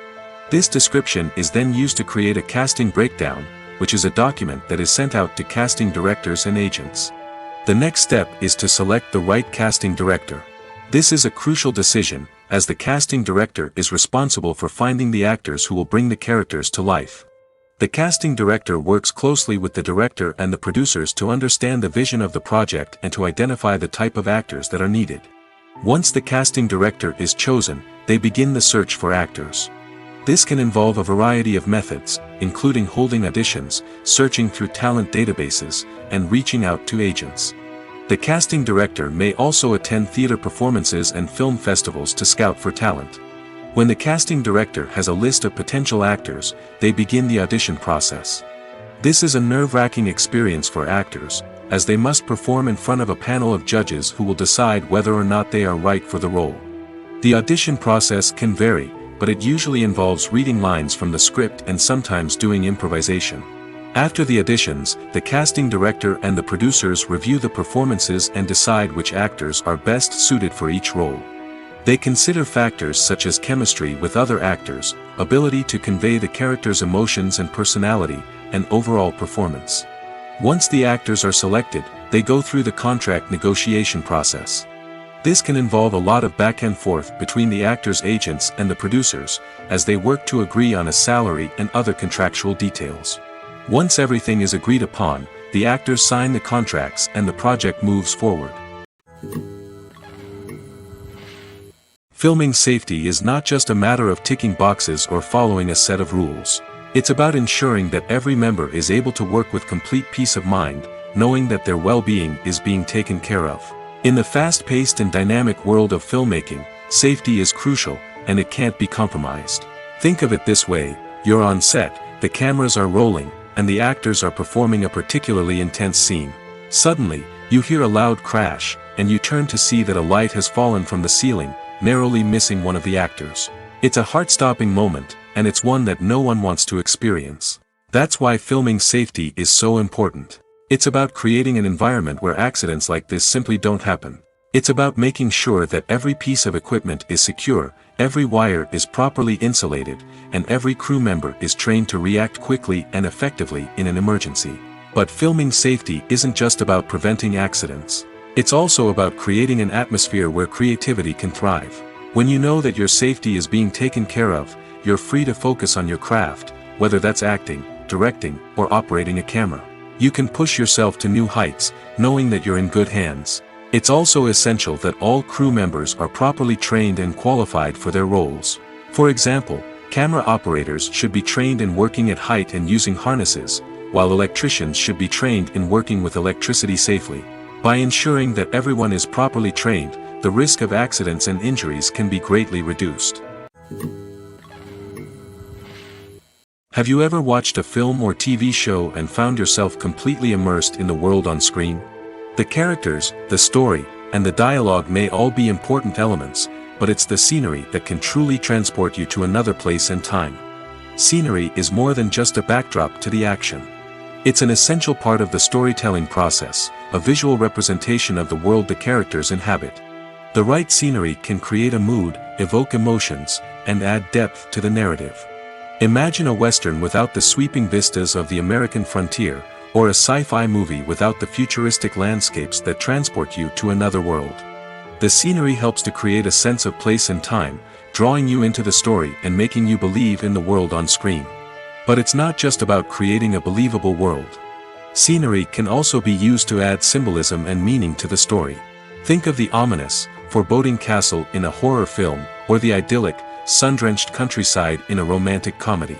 This description is then used to create a casting breakdown, which is a document that is sent out to casting directors and agents. The next step is to select the right casting director. This is a crucial decision, as the casting director is responsible for finding the actors who will bring the characters to life. The casting director works closely with the director and the producers to understand the vision of the project and to identify the type of actors that are needed. Once the casting director is chosen, they begin the search for actors. This can involve a variety of methods, including holding auditions, searching through talent databases, and reaching out to agents. The casting director may also attend theater performances and film festivals to scout for talent. When the casting director has a list of potential actors, they begin the audition process. This is a nerve-wracking experience for actors, as they must perform in front of a panel of judges who will decide whether or not they are right for the role. The audition process can vary, but it usually involves reading lines from the script and sometimes doing improvisation. After the auditions, the casting director and the producers review the performances and decide which actors are best suited for each role. They consider factors such as chemistry with other actors, ability to convey the character's emotions and personality, and overall performance. Once the actors are selected, they go through the contract negotiation process. This can involve a lot of back and forth between the actors' agents and the producers, as they work to agree on a salary and other contractual details. Once everything is agreed upon, the actors sign the contracts and the project moves forward. Filming safety is not just a matter of ticking boxes or following a set of rules. It's about ensuring that every member is able to work with complete peace of mind, knowing that their well-being is being taken care of. In the fast-paced and dynamic world of filmmaking, safety is crucial, and it can't be compromised. Think of it this way: you're on set, the cameras are rolling, and the actors are performing a particularly intense scene. Suddenly, you hear a loud crash, and you turn to see that a light has fallen from the ceiling, narrowly missing one of the actors. It's a heart-stopping moment, and it's one that no one wants to experience. That's why filming safety is so important. It's about creating an environment where accidents like this simply don't happen. It's about making sure that every piece of equipment is secure, every wire is properly insulated, and every crew member is trained to react quickly and effectively in an emergency. But filming safety isn't just about preventing accidents. It's also about creating an atmosphere where creativity can thrive. When you know that your safety is being taken care of, you're free to focus on your craft, whether that's acting, directing, or operating a camera. You can push yourself to new heights, knowing that you're in good hands. It's also essential that all crew members are properly trained and qualified for their roles. For example, camera operators should be trained in working at height and using harnesses, while electricians should be trained in working with electricity safely. By ensuring that everyone is properly trained, the risk of accidents and injuries can be greatly reduced. Have you ever watched a film or TV show and found yourself completely immersed in the world on screen? The characters, the story, and the dialogue may all be important elements, but it's the scenery that can truly transport you to another place and time. Scenery is more than just a backdrop to the action. It's an essential part of the storytelling process, a visual representation of the world the characters inhabit. The right scenery can create a mood, evoke emotions, and add depth to the narrative. Imagine a Western without the sweeping vistas of the American frontier, or a sci-fi movie without the futuristic landscapes that transport you to another world. The scenery helps to create a sense of place and time, drawing you into the story and making you believe in the world on screen. But it's not just about creating a believable world. Scenery can also be used to add symbolism and meaning to the story. Think of the ominous, foreboding castle in a horror film, or the idyllic, sun-drenched countryside in a romantic comedy.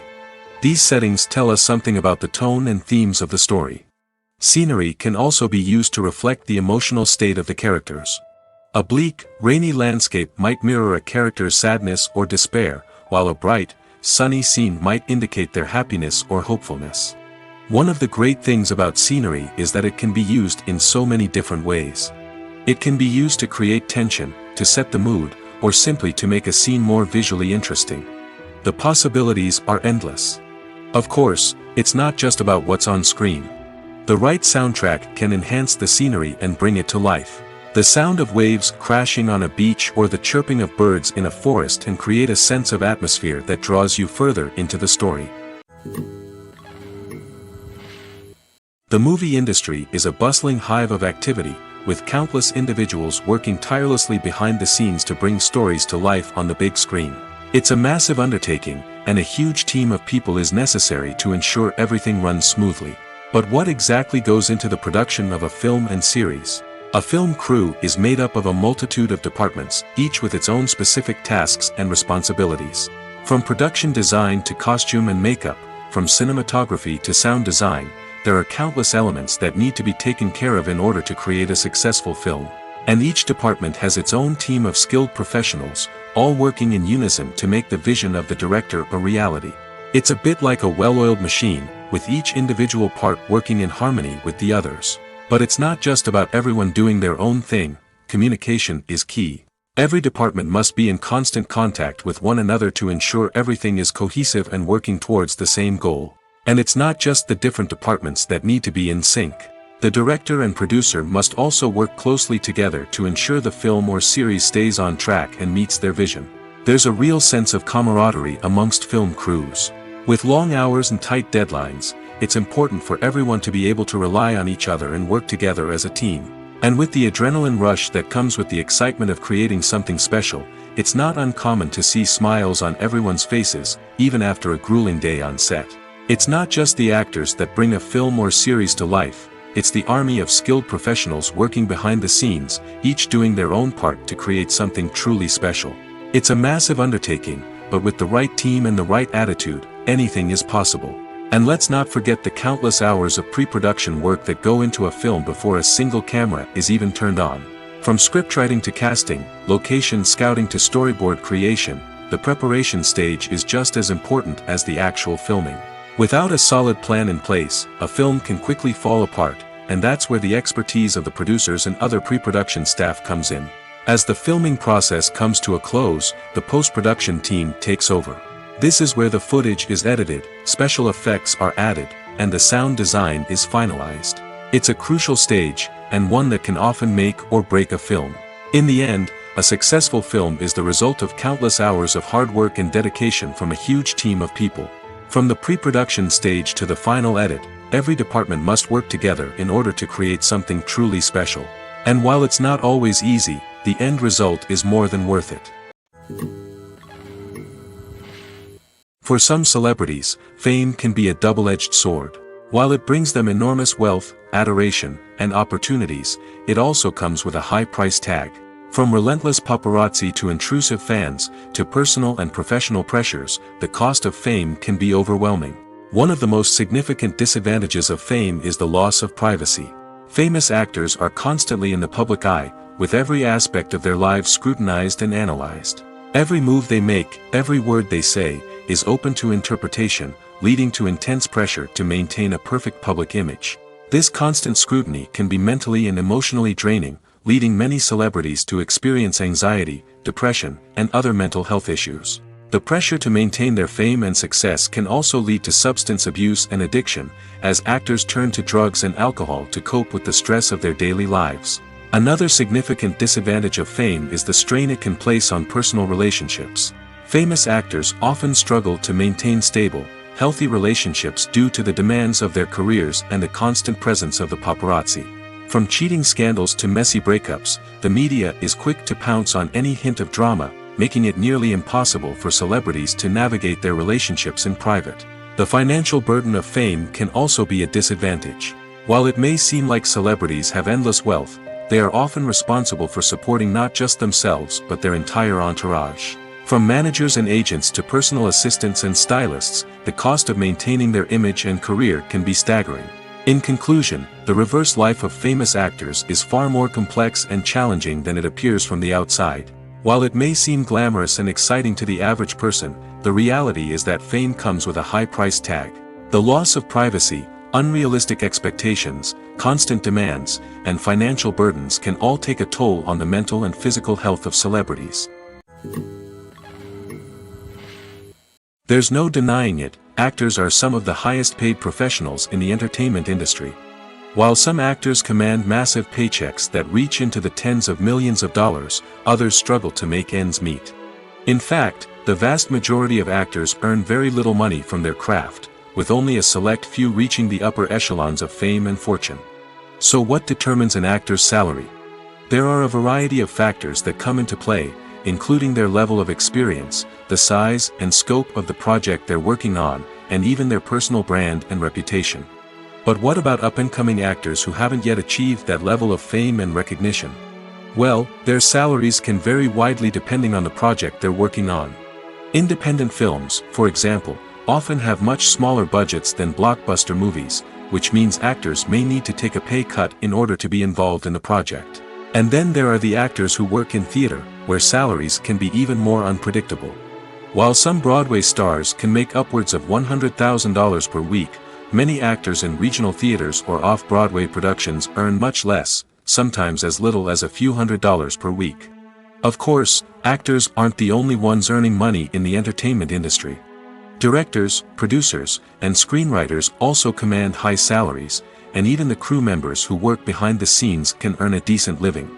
These settings tell us something about the tone and themes of the story. Scenery can also be used to reflect the emotional state of the characters. A bleak, rainy landscape might mirror a character's sadness or despair, while a bright, sunny scene might indicate their happiness or hopefulness. One of the great things about scenery is that it can be used in so many different ways. It can be used to create tension, to set the mood, or simply to make a scene more visually interesting. The possibilities are endless. Of course, it's not just about what's on screen. The right soundtrack can enhance the scenery and bring it to life. The sound of waves crashing on a beach or the chirping of birds in a forest can create a sense of atmosphere that draws you further into the story. The movie industry is a bustling hive of activity, with countless individuals working tirelessly behind the scenes to bring stories to life on the big screen. It's a massive undertaking, and a huge team of people is necessary to ensure everything runs smoothly. But what exactly goes into the production of a film and series? A film crew is made up of a multitude of departments, each with its own specific tasks and responsibilities. From production design to costume and makeup, from cinematography to sound design, there are countless elements that need to be taken care of in order to create a successful film. And each department has its own team of skilled professionals, all working in unison to make the vision of the director a reality. It's a bit like a well-oiled machine, with each individual part working in harmony with the others. But it's not just about everyone doing their own thing. Communication is key. Every department must be in constant contact with one another to ensure everything is cohesive and working towards the same goal. And it's not just the different departments that need to be in sync. The director and producer must also work closely together to ensure the film or series stays on track and meets their vision. There's a real sense of camaraderie amongst film crews. With long hours and tight deadlines, it's important for everyone to be able to rely on each other and work together as a team. And with the adrenaline rush that comes with the excitement of creating something special, it's not uncommon to see smiles on everyone's faces, even after a grueling day on set. It's not just the actors that bring a film or series to life. It's the army of skilled professionals working behind the scenes, each doing their own part to create something truly special. It's a massive undertaking, but with the right team and the right attitude, anything is possible. And let's not forget the countless hours of pre-production work that go into a film before a single camera is even turned on. From scriptwriting to casting, location scouting to storyboard creation, the preparation stage is just as important as the actual filming. Without a solid plan in place, a film can quickly fall apart, and that's where the expertise of the producers and other pre-production staff comes in. As the filming process comes to a close, the post-production team takes over. This is where the footage is edited, special effects are added, and the sound design is finalized. It's a crucial stage, and one that can often make or break a film. In the end, a successful film is the result of countless hours of hard work and dedication from a huge team of people. From the pre-production stage to the final edit, every department must work together in order to create something truly special. And while it's not always easy, the end result is more than worth it. For some celebrities, fame can be a double-edged sword. While it brings them enormous wealth, adoration, and opportunities, it also comes with a high price tag. From relentless paparazzi to intrusive fans, to personal and professional pressures, the cost of fame can be overwhelming. One of the most significant disadvantages of fame is the loss of privacy. Famous actors are constantly in the public eye, with every aspect of their lives scrutinized and analyzed. Every move they make, every word they say, is open to interpretation, leading to intense pressure to maintain a perfect public image. This constant scrutiny can be mentally and emotionally draining, leading many celebrities to experience anxiety, depression, and other mental health issues. The pressure to maintain their fame and success can also lead to substance abuse and addiction, as actors turn to drugs and alcohol to cope with the stress of their daily lives. Another significant disadvantage of fame is the strain it can place on personal relationships. Famous actors often struggle to maintain stable, healthy relationships due to the demands of their careers and the constant presence of the paparazzi. From cheating scandals to messy breakups, the media is quick to pounce on any hint of drama, making it nearly impossible for celebrities to navigate their relationships in private. The financial burden of fame can also be a disadvantage. While it may seem like celebrities have endless wealth, they are often responsible for supporting not just themselves but their entire entourage. From managers and agents to personal assistants and stylists, the cost of maintaining their image and career can be staggering. In conclusion, the reverse life of famous actors is far more complex and challenging than it appears from the outside. While it may seem glamorous and exciting to the average person, the reality is that fame comes with a high price tag. The loss of privacy, unrealistic expectations, constant demands, and financial burdens can all take a toll on the mental and physical health of celebrities. There's no denying it, actors are some of the highest paid professionals in the entertainment industry. While some actors command massive paychecks that reach into the tens of millions of dollars, others struggle to make ends meet. In fact, the vast majority of actors earn very little money from their craft, with only a select few reaching the upper echelons of fame and fortune. So what determines an actor's salary? There are a variety of factors that come into play, including their level of experience, the size and scope of the project they're working on, and even their personal brand and reputation. But what about up-and-coming actors who haven't yet achieved that level of fame and recognition? Well, their salaries can vary widely depending on the project they're working on. Independent films, for example, often have much smaller budgets than blockbuster movies, which means actors may need to take a pay cut in order to be involved in the project. And then there are the actors who work in theater, where salaries can be even more unpredictable. While some Broadway stars can make upwards of $100,000 per week, many actors in regional theaters or off-Broadway productions earn much less, sometimes as little as a few $100s per week. Of course, actors aren't the only ones earning money in the entertainment industry. Directors, producers, and screenwriters also command high salaries, and even the crew members who work behind the scenes can earn a decent living.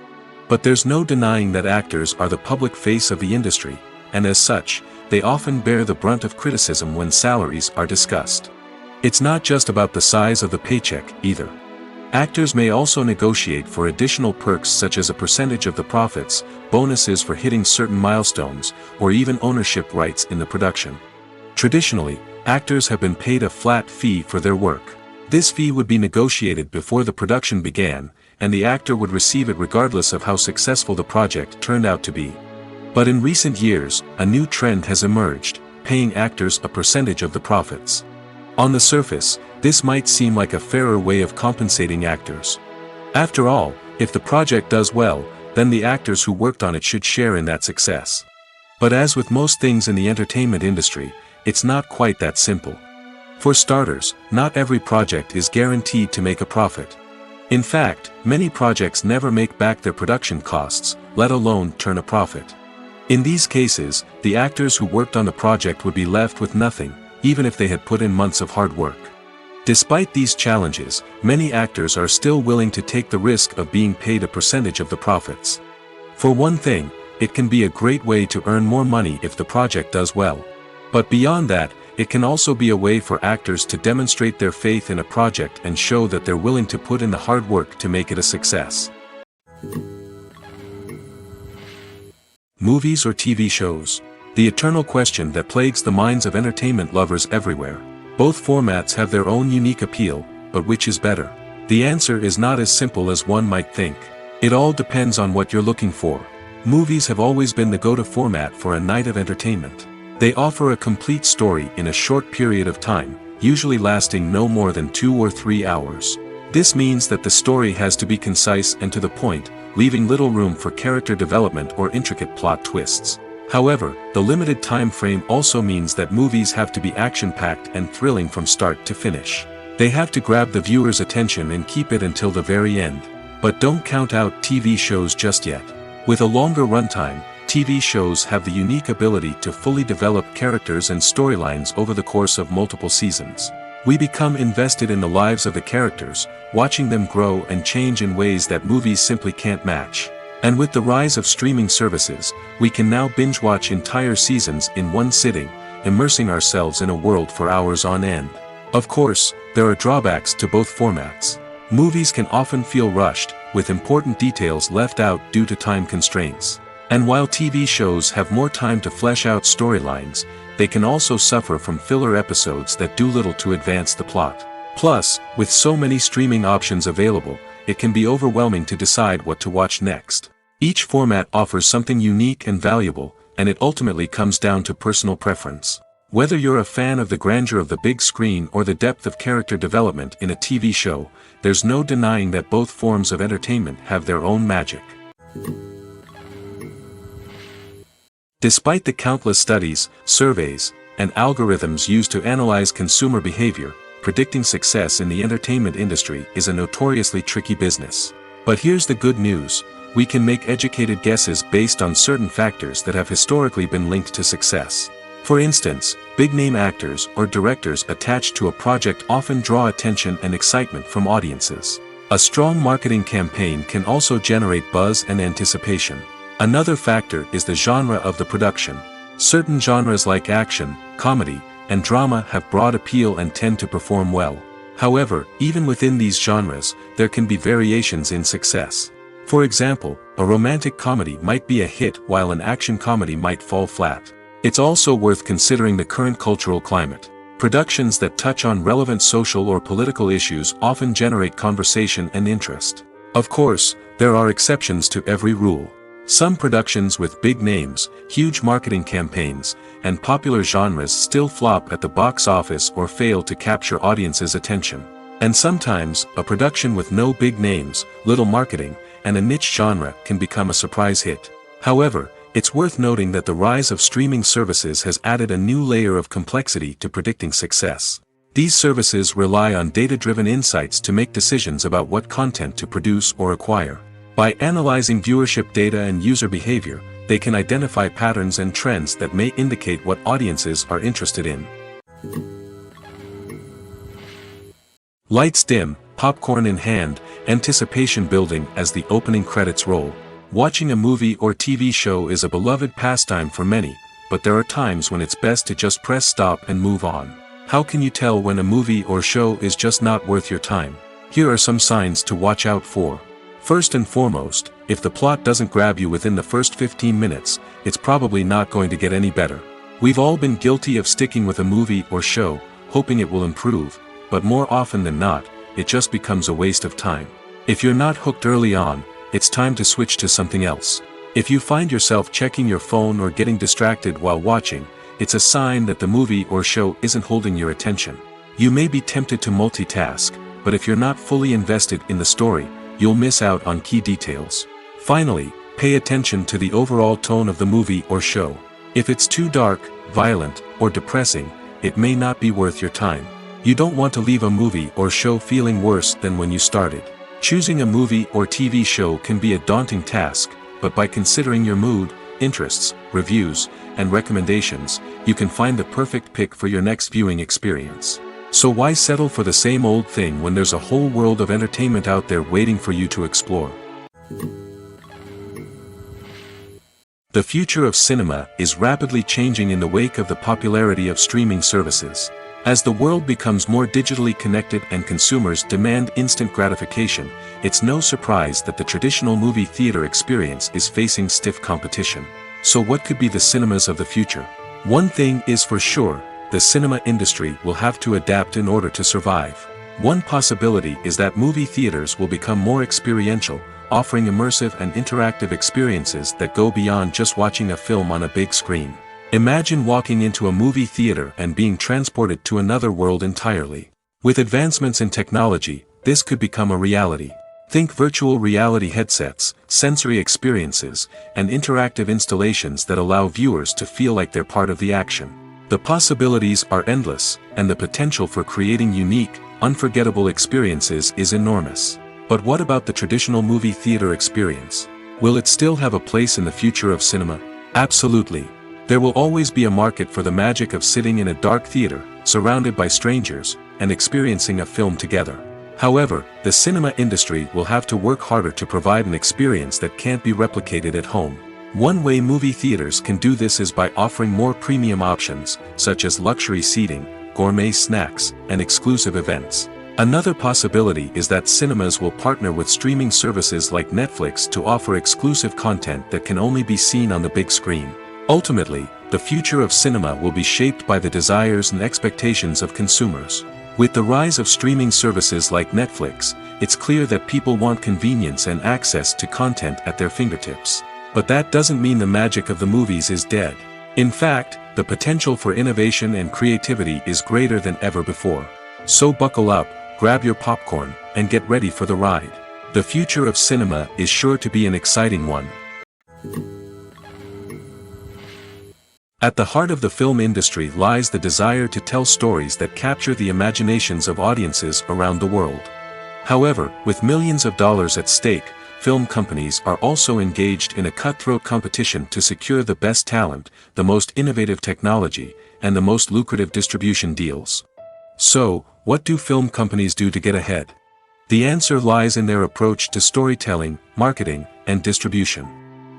But there's no denying that actors are the public face of the industry, and as such, they often bear the brunt of criticism when salaries are discussed. It's not just about the size of the paycheck, either. Actors may also negotiate for additional perks such as a percentage of the profits, bonuses for hitting certain milestones, or even ownership rights in the production. Traditionally, actors have been paid a flat fee for their work. This fee would be negotiated before the production began, and the actor would receive it regardless of how successful the project turned out to be. But in recent years, a new trend has emerged, paying actors a percentage of the profits. On the surface, this might seem like a fairer way of compensating actors. After all, if the project does well, then the actors who worked on it should share in that success. But as with most things in the entertainment industry, it's not quite that simple. For starters, not every project is guaranteed to make a profit. In fact, many projects never make back their production costs, let alone turn a profit. In these cases, the actors who worked on the project would be left with nothing, even if they had put in months of hard work. Despite these challenges, many actors are still willing to take the risk of being paid a percentage of the profits. For one thing, it can be a great way to earn more money if the project does well. But beyond that, it can also be a way for actors to demonstrate their faith in a project and show that they're willing to put in the hard work to make it a success. Movies or TV shows? The eternal question that plagues the minds of entertainment lovers everywhere. Both formats have their own unique appeal, but which is better? The answer is not as simple as one might think. It all depends on what you're looking for. Movies have always been the go-to format for a night of entertainment. They offer a complete story in a short period of time, usually lasting no more than 2 or 3 hours. This means that the story has to be concise and to the point, leaving little room for character development or intricate plot twists. However, the limited time frame also means that movies have to be action-packed and thrilling from start to finish. They have to grab the viewer's attention and keep it until the very end. But don't count out TV shows just yet. With a longer runtime, TV shows have the unique ability to fully develop characters and storylines over the course of multiple seasons. We become invested in the lives of the characters, watching them grow and change in ways that movies simply can't match. And with the rise of streaming services, we can now binge-watch entire seasons in one sitting, immersing ourselves in a world for hours on end. Of course, there are drawbacks to both formats. Movies can often feel rushed, with important details left out due to time constraints. And while TV shows have more time to flesh out storylines, they can also suffer from filler episodes that do little to advance the plot. Plus, with so many streaming options available, it can be overwhelming to decide what to watch next. Each format offers something unique and valuable, and it ultimately comes down to personal preference. Whether you're a fan of the grandeur of the big screen or the depth of character development in a TV show, there's no denying that both forms of entertainment have their own magic. Despite the countless studies, surveys, and algorithms used to analyze consumer behavior, predicting success in the entertainment industry is a notoriously tricky business. But here's the good news: we can make educated guesses based on certain factors that have historically been linked to success. For instance, big-name actors or directors attached to a project often draw attention and excitement from audiences. A strong marketing campaign can also generate buzz and anticipation. Another factor is the genre of the production. Certain genres like action, comedy, and drama have broad appeal and tend to perform well. However, even within these genres, there can be variations in success. For example, a romantic comedy might be a hit while an action comedy might fall flat. It's also worth considering the current cultural climate. Productions that touch on relevant social or political issues often generate conversation and interest. Of course, there are exceptions to every rule. Some productions with big names, huge marketing campaigns, and popular genres still flop at the box office or fail to capture audiences' attention. And sometimes, a production with no big names, little marketing, and a niche genre can become a surprise hit. However, it's worth noting that the rise of streaming services has added a new layer of complexity to predicting success. These services rely on data-driven insights to make decisions about what content to produce or acquire. By analyzing viewership data and user behavior, they can identify patterns and trends that may indicate what audiences are interested in. Lights dim, popcorn in hand, anticipation building as the opening credits roll. Watching a movie or TV show is a beloved pastime for many, but there are times when it's best to just press stop and move on. How can you tell when a movie or show is just not worth your time? Here are some signs to watch out for. First and foremost, if the plot doesn't grab you within the first 15 minutes, it's probably not going to get any better. We've all been guilty of sticking with a movie or show, hoping it will improve, but more often than not, it just becomes a waste of time. If you're not hooked early on, it's time to switch to something else. If you find yourself checking your phone or getting distracted while watching, it's a sign that the movie or show isn't holding your attention. You may be tempted to multitask, but if you're not fully invested in the story, you'll miss out on key details. Finally, pay attention to the overall tone of the movie or show. If it's too dark, violent, or depressing, it may not be worth your time. You don't want to leave a movie or show feeling worse than when you started. Choosing a movie or TV show can be a daunting task, but by considering your mood, interests, reviews, and recommendations, you can find the perfect pick for your next viewing experience. So why settle for the same old thing when there's a whole world of entertainment out there waiting for you to explore? The future of cinema is rapidly changing in the wake of the popularity of streaming services. As the world becomes more digitally connected and consumers demand instant gratification, it's no surprise that the traditional movie theater experience is facing stiff competition. So what could be the cinemas of the future? One thing is for sure, the cinema industry will have to adapt in order to survive. One possibility is that movie theaters will become more experiential, offering immersive and interactive experiences that go beyond just watching a film on a big screen. Imagine walking into a movie theater and being transported to another world entirely. With advancements in technology, this could become a reality. Think virtual reality headsets, sensory experiences, and interactive installations that allow viewers to feel like they're part of the action. The possibilities are endless, and the potential for creating unique, unforgettable experiences is enormous. But what about the traditional movie theater experience? Will it still have a place in the future of cinema? Absolutely. There will always be a market for the magic of sitting in a dark theater, surrounded by strangers, and experiencing a film together. However, the cinema industry will have to work harder to provide an experience that can't be replicated at home. One way movie theaters can do this is by offering more premium options, such as luxury seating, gourmet snacks, and exclusive events. Another possibility is that cinemas will partner with streaming services like Netflix to offer exclusive content that can only be seen on the big screen. Ultimately, the future of cinema will be shaped by the desires and expectations of consumers. With the rise of streaming services like Netflix, it's clear that people want convenience and access to content at their fingertips. But that doesn't mean the magic of the movies is dead. In fact, the potential for innovation and creativity is greater than ever before. So buckle up, grab your popcorn, and get ready for the ride. The future of cinema is sure to be an exciting one. At the heart of the film industry lies the desire to tell stories that capture the imaginations of audiences around the world. However, with millions of dollars at stake, film companies are also engaged in a cutthroat competition to secure the best talent, the most innovative technology, and the most lucrative distribution deals. So, what do film companies do to get ahead? The answer lies in their approach to storytelling, marketing, and distribution.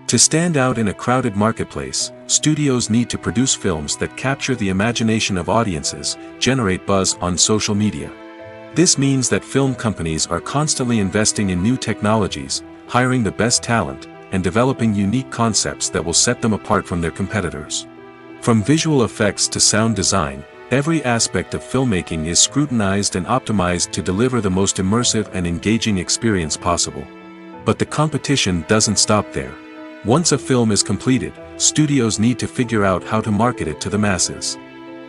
To stand out in a crowded marketplace, studios need to produce films that capture the imagination of audiences, generate buzz on social media. This means that film companies are constantly investing in new technologies, hiring the best talent, and developing unique concepts that will set them apart from their competitors. From visual effects to sound design, every aspect of filmmaking is scrutinized and optimized to deliver the most immersive and engaging experience possible. But the competition doesn't stop there. Once a film is completed, studios need to figure out how to market it to the masses.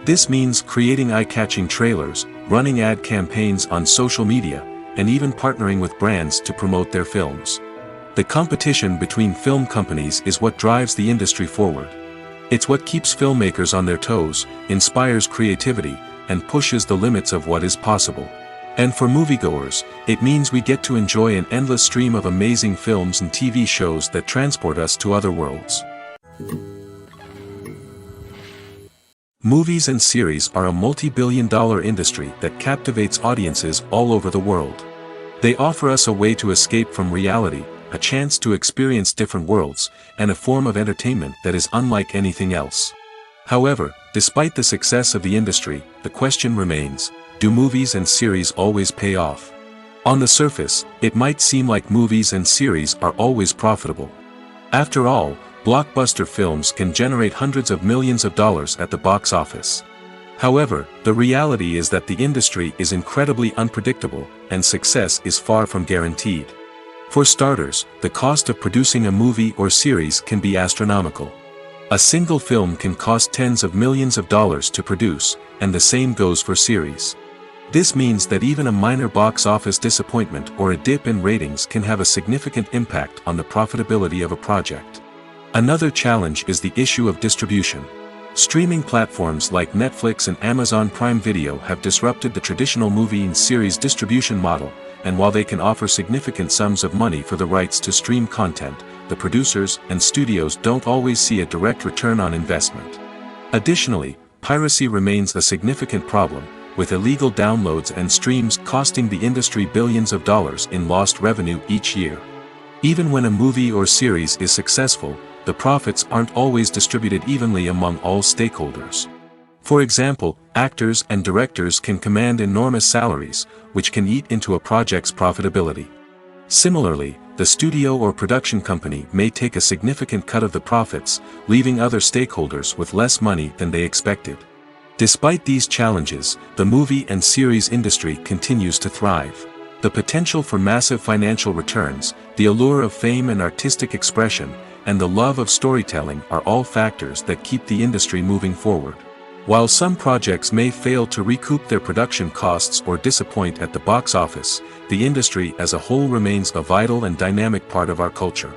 This means creating eye-catching trailers, running ad campaigns on social media, and even partnering with brands to promote their films. The competition between film companies is what drives the industry forward. It's what keeps filmmakers on their toes, inspires creativity, and pushes the limits of what is possible. And for moviegoers, it means we get to enjoy an endless stream of amazing films and TV shows that transport us to other worlds. Movies and series are a multi-billion-dollar industry that captivates audiences all over the world. They offer us a way to escape from reality, a chance to experience different worlds, and a form of entertainment that is unlike anything else. However, despite the success of the industry, the question remains, do movies and series always pay off? On the surface, it might seem like movies and series are always profitable. After all, blockbuster films can generate hundreds of millions of dollars at the box office. However, the reality is that the industry is incredibly unpredictable, and success is far from guaranteed. For starters, the cost of producing a movie or series can be astronomical. A single film can cost tens of millions of dollars to produce, and the same goes for series. This means that even a minor box office disappointment or a dip in ratings can have a significant impact on the profitability of a project. Another challenge is the issue of distribution. Streaming platforms like Netflix and Amazon Prime Video have disrupted the traditional movie and series distribution model, and while they can offer significant sums of money for the rights to stream content, the producers and studios don't always see a direct return on investment. Additionally, piracy remains a significant problem, with illegal downloads and streams costing the industry billions of dollars in lost revenue each year. Even when a movie or series is successful, the profits aren't always distributed evenly among all stakeholders. For example, actors and directors can command enormous salaries, which can eat into a project's profitability. Similarly, the studio or production company may take a significant cut of the profits, leaving other stakeholders with less money than they expected. Despite these challenges, the movie and series industry continues to thrive. The potential for massive financial returns, the allure of fame and artistic expression, and the love of storytelling are all factors that keep the industry moving forward. While some projects may fail to recoup their production costs or disappoint at the box office, the industry as a whole remains a vital and dynamic part of our culture.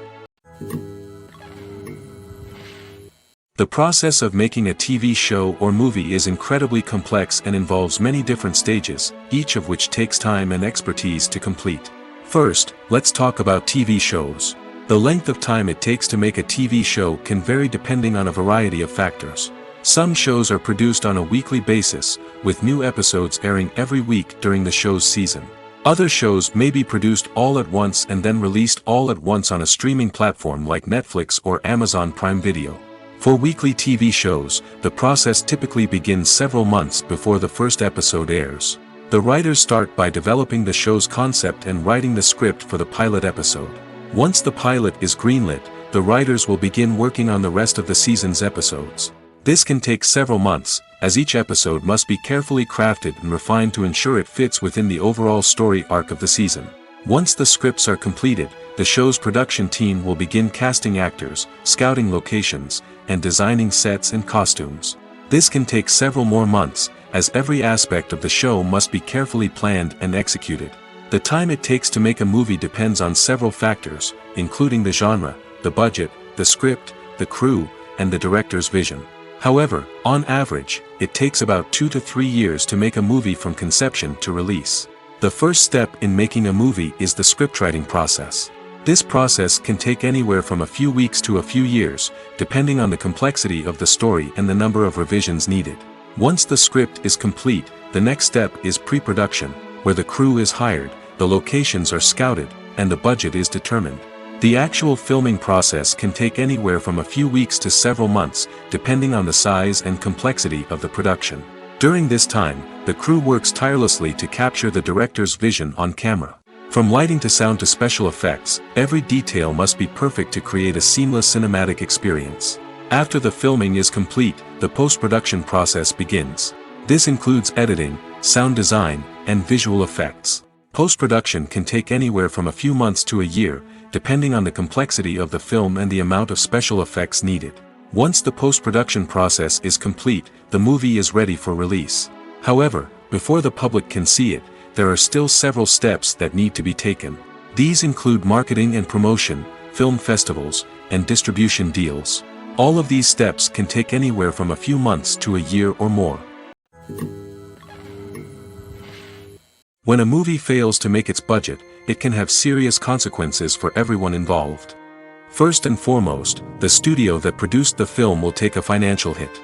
The process of making a TV show or movie is incredibly complex and involves many different stages, each of which takes time and expertise to complete. First, let's talk about TV shows. The length of time it takes to make a TV show can vary depending on a variety of factors. Some shows are produced on a weekly basis, with new episodes airing every week during the show's season. Other shows may be produced all at once and then released all at once on a streaming platform like Netflix or Amazon Prime Video. For weekly TV shows, the process typically begins several months before the first episode airs. The writers start by developing the show's concept and writing the script for the pilot episode. Once the pilot is greenlit, the writers will begin working on the rest of the season's episodes. This can take several months, as each episode must be carefully crafted and refined to ensure it fits within the overall story arc of the season. Once the scripts are completed, the show's production team will begin casting actors, scouting locations, and designing sets and costumes. This can take several more months, as every aspect of the show must be carefully planned and executed. The time it takes to make a movie depends on several factors, including the genre, the budget, the script, the crew, and the director's vision. However, on average, it takes about 2 to 3 years to make a movie from conception to release. The first step in making a movie is the scriptwriting process. This process can take anywhere from a few weeks to a few years, depending on the complexity of the story and the number of revisions needed. Once the script is complete, the next step is pre-production, where the crew is hired, the locations are scouted, and the budget is determined. The actual filming process can take anywhere from a few weeks to several months, depending on the size and complexity of the production. During this time, the crew works tirelessly to capture the director's vision on camera. From lighting to sound to special effects, every detail must be perfect to create a seamless cinematic experience. After the filming is complete, the post-production process begins. This includes editing, sound design, and visual effects. Post-production can take anywhere from a few months to a year, depending on the complexity of the film and the amount of special effects needed. Once the post-production process is complete, the movie is ready for release. However, before the public can see it, there are still several steps that need to be taken. These include marketing and promotion, film festivals, and distribution deals. All of these steps can take anywhere from a few months to a year or more. When a movie fails to make its budget, it can have serious consequences for everyone involved. First and foremost, the studio that produced the film will take a financial hit.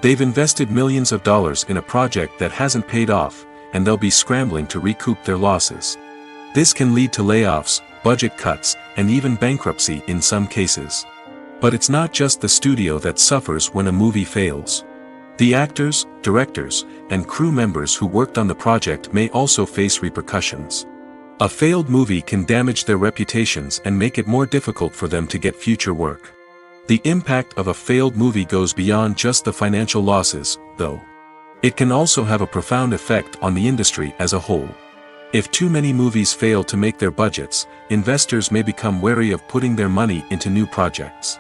They've invested millions of dollars in a project that hasn't paid off, and they'll be scrambling to recoup their losses. This can lead to layoffs, budget cuts, and even bankruptcy in some cases. But it's not just the studio that suffers when a movie fails. The actors, directors, and crew members who worked on the project may also face repercussions. A failed movie can damage their reputations and make it more difficult for them to get future work. The impact of a failed movie goes beyond just the financial losses, though. It can also have a profound effect on the industry as a whole. If too many movies fail to make their budgets, investors may become wary of putting their money into new projects.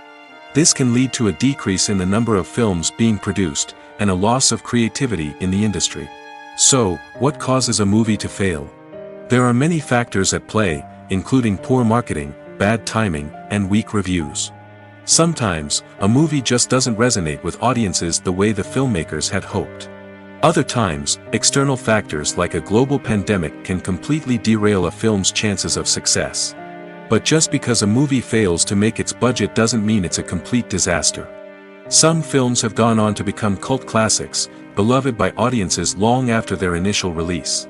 This can lead to a decrease in the number of films being produced, and a loss of creativity in the industry. So, what causes a movie to fail? There are many factors at play, including poor marketing, bad timing, and weak reviews. Sometimes, a movie just doesn't resonate with audiences the way the filmmakers had hoped. Other times, external factors like a global pandemic can completely derail a film's chances of success. But just because a movie fails to make its budget doesn't mean it's a complete disaster. Some films have gone on to become cult classics, beloved by audiences long after their initial release.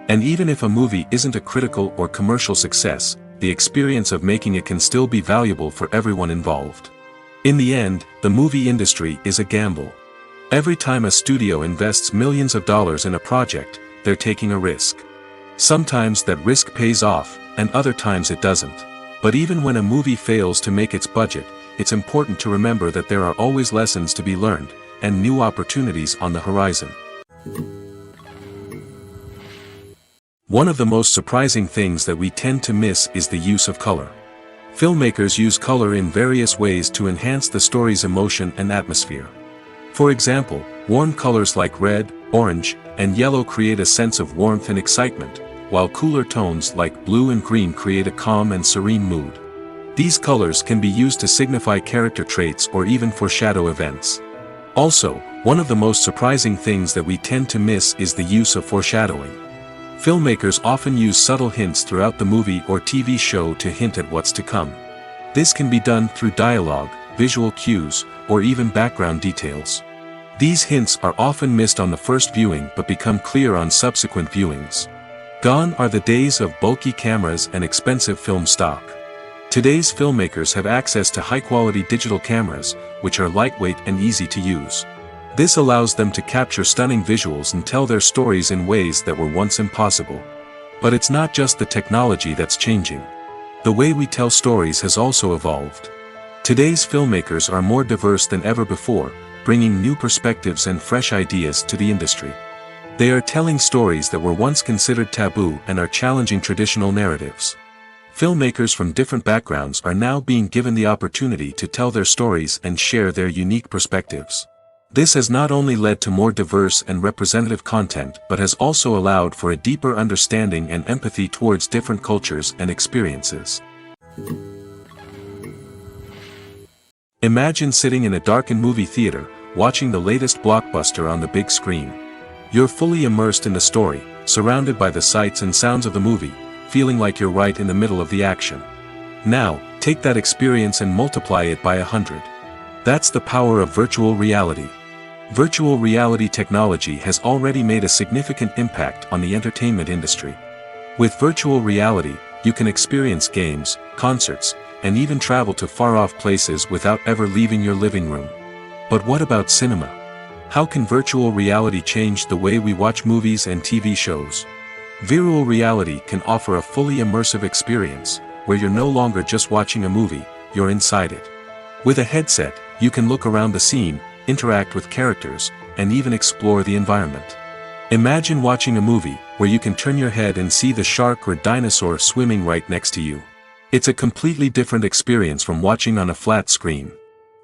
And even if a movie isn't a critical or commercial success, the experience of making it can still be valuable for everyone involved. In the end, the movie industry is a gamble. Every time a studio invests millions of dollars in a project, they're taking a risk. Sometimes that risk pays off, and other times it doesn't. But even when a movie fails to make its budget, it's important to remember that there are always lessons to be learned, and new opportunities on the horizon. One of the most surprising things that we tend to miss is the use of color. Filmmakers use color in various ways to enhance the story's emotion and atmosphere. For example, warm colors like red, orange, and yellow create a sense of warmth and excitement, while cooler tones like blue and green create a calm and serene mood. These colors can be used to signify character traits or even foreshadow events. Also, one of the most surprising things that we tend to miss is the use of foreshadowing. Filmmakers often use subtle hints throughout the movie or TV show to hint at what's to come. This can be done through dialogue, visual cues, or even background details. These hints are often missed on the first viewing but become clear on subsequent viewings. Gone are the days of bulky cameras and expensive film stock. Today's filmmakers have access to high-quality digital cameras, which are lightweight and easy to use. This allows them to capture stunning visuals and tell their stories in ways that were once impossible. But it's not just the technology that's changing. The way we tell stories has also evolved. Today's filmmakers are more diverse than ever before, bringing new perspectives and fresh ideas to the industry. They are telling stories that were once considered taboo and are challenging traditional narratives. Filmmakers from different backgrounds are now being given the opportunity to tell their stories and share their unique perspectives. This has not only led to more diverse and representative content but has also allowed for a deeper understanding and empathy towards different cultures and experiences. Imagine sitting in a darkened movie theater, watching the latest blockbuster on the big screen. You're fully immersed in the story, surrounded by the sights and sounds of the movie, feeling like you're right in the middle of the action. Now, take that experience and multiply it by 100. That's the power of virtual reality. Virtual reality technology has already made a significant impact on the entertainment industry. With virtual reality, you can experience games, concerts, and even travel to far-off places without ever leaving your living room. But what about cinema? How can virtual reality change the way we watch movies and TV shows? Virtual reality can offer a fully immersive experience, where you're no longer just watching a movie, you're inside it. With a headset, you can look around the scene, interact with characters, and even explore the environment. Imagine watching a movie where you can turn your head and see the shark or dinosaur swimming right next to you. It's a completely different experience from watching on a flat screen.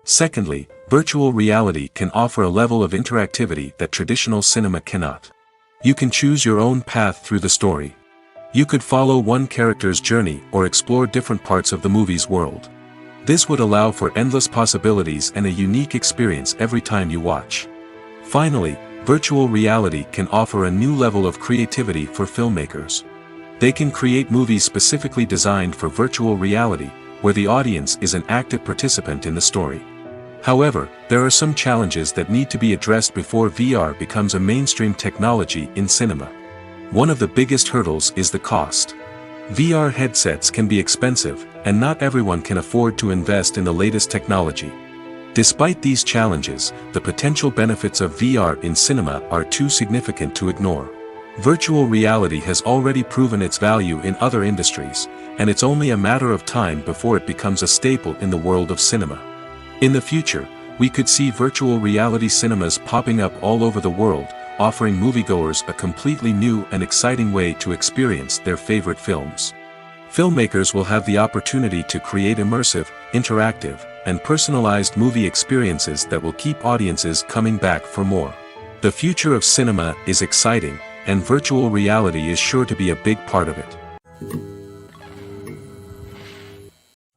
Secondly, virtual reality can offer a level of interactivity that traditional cinema cannot. You can choose your own path through the story. You could follow one character's journey or explore different parts of the movie's world. This would allow for endless possibilities and a unique experience every time you watch. Finally, virtual reality can offer a new level of creativity for filmmakers. They can create movies specifically designed for virtual reality, where the audience is an active participant in the story. However, there are some challenges that need to be addressed before VR becomes a mainstream technology in cinema. One of the biggest hurdles is the cost. VR headsets can be expensive, and not everyone can afford to invest in the latest technology. Despite these challenges, the potential benefits of VR in cinema are too significant to ignore. Virtual reality has already proven its value in other industries, and it's only a matter of time before it becomes a staple in the world of cinema. In the future, we could see virtual reality cinemas popping up all over the world, offering moviegoers a completely new and exciting way to experience their favorite films. Filmmakers will have the opportunity to create immersive, interactive, and personalized movie experiences that will keep audiences coming back for more. The future of cinema is exciting, and virtual reality is sure to be a big part of it.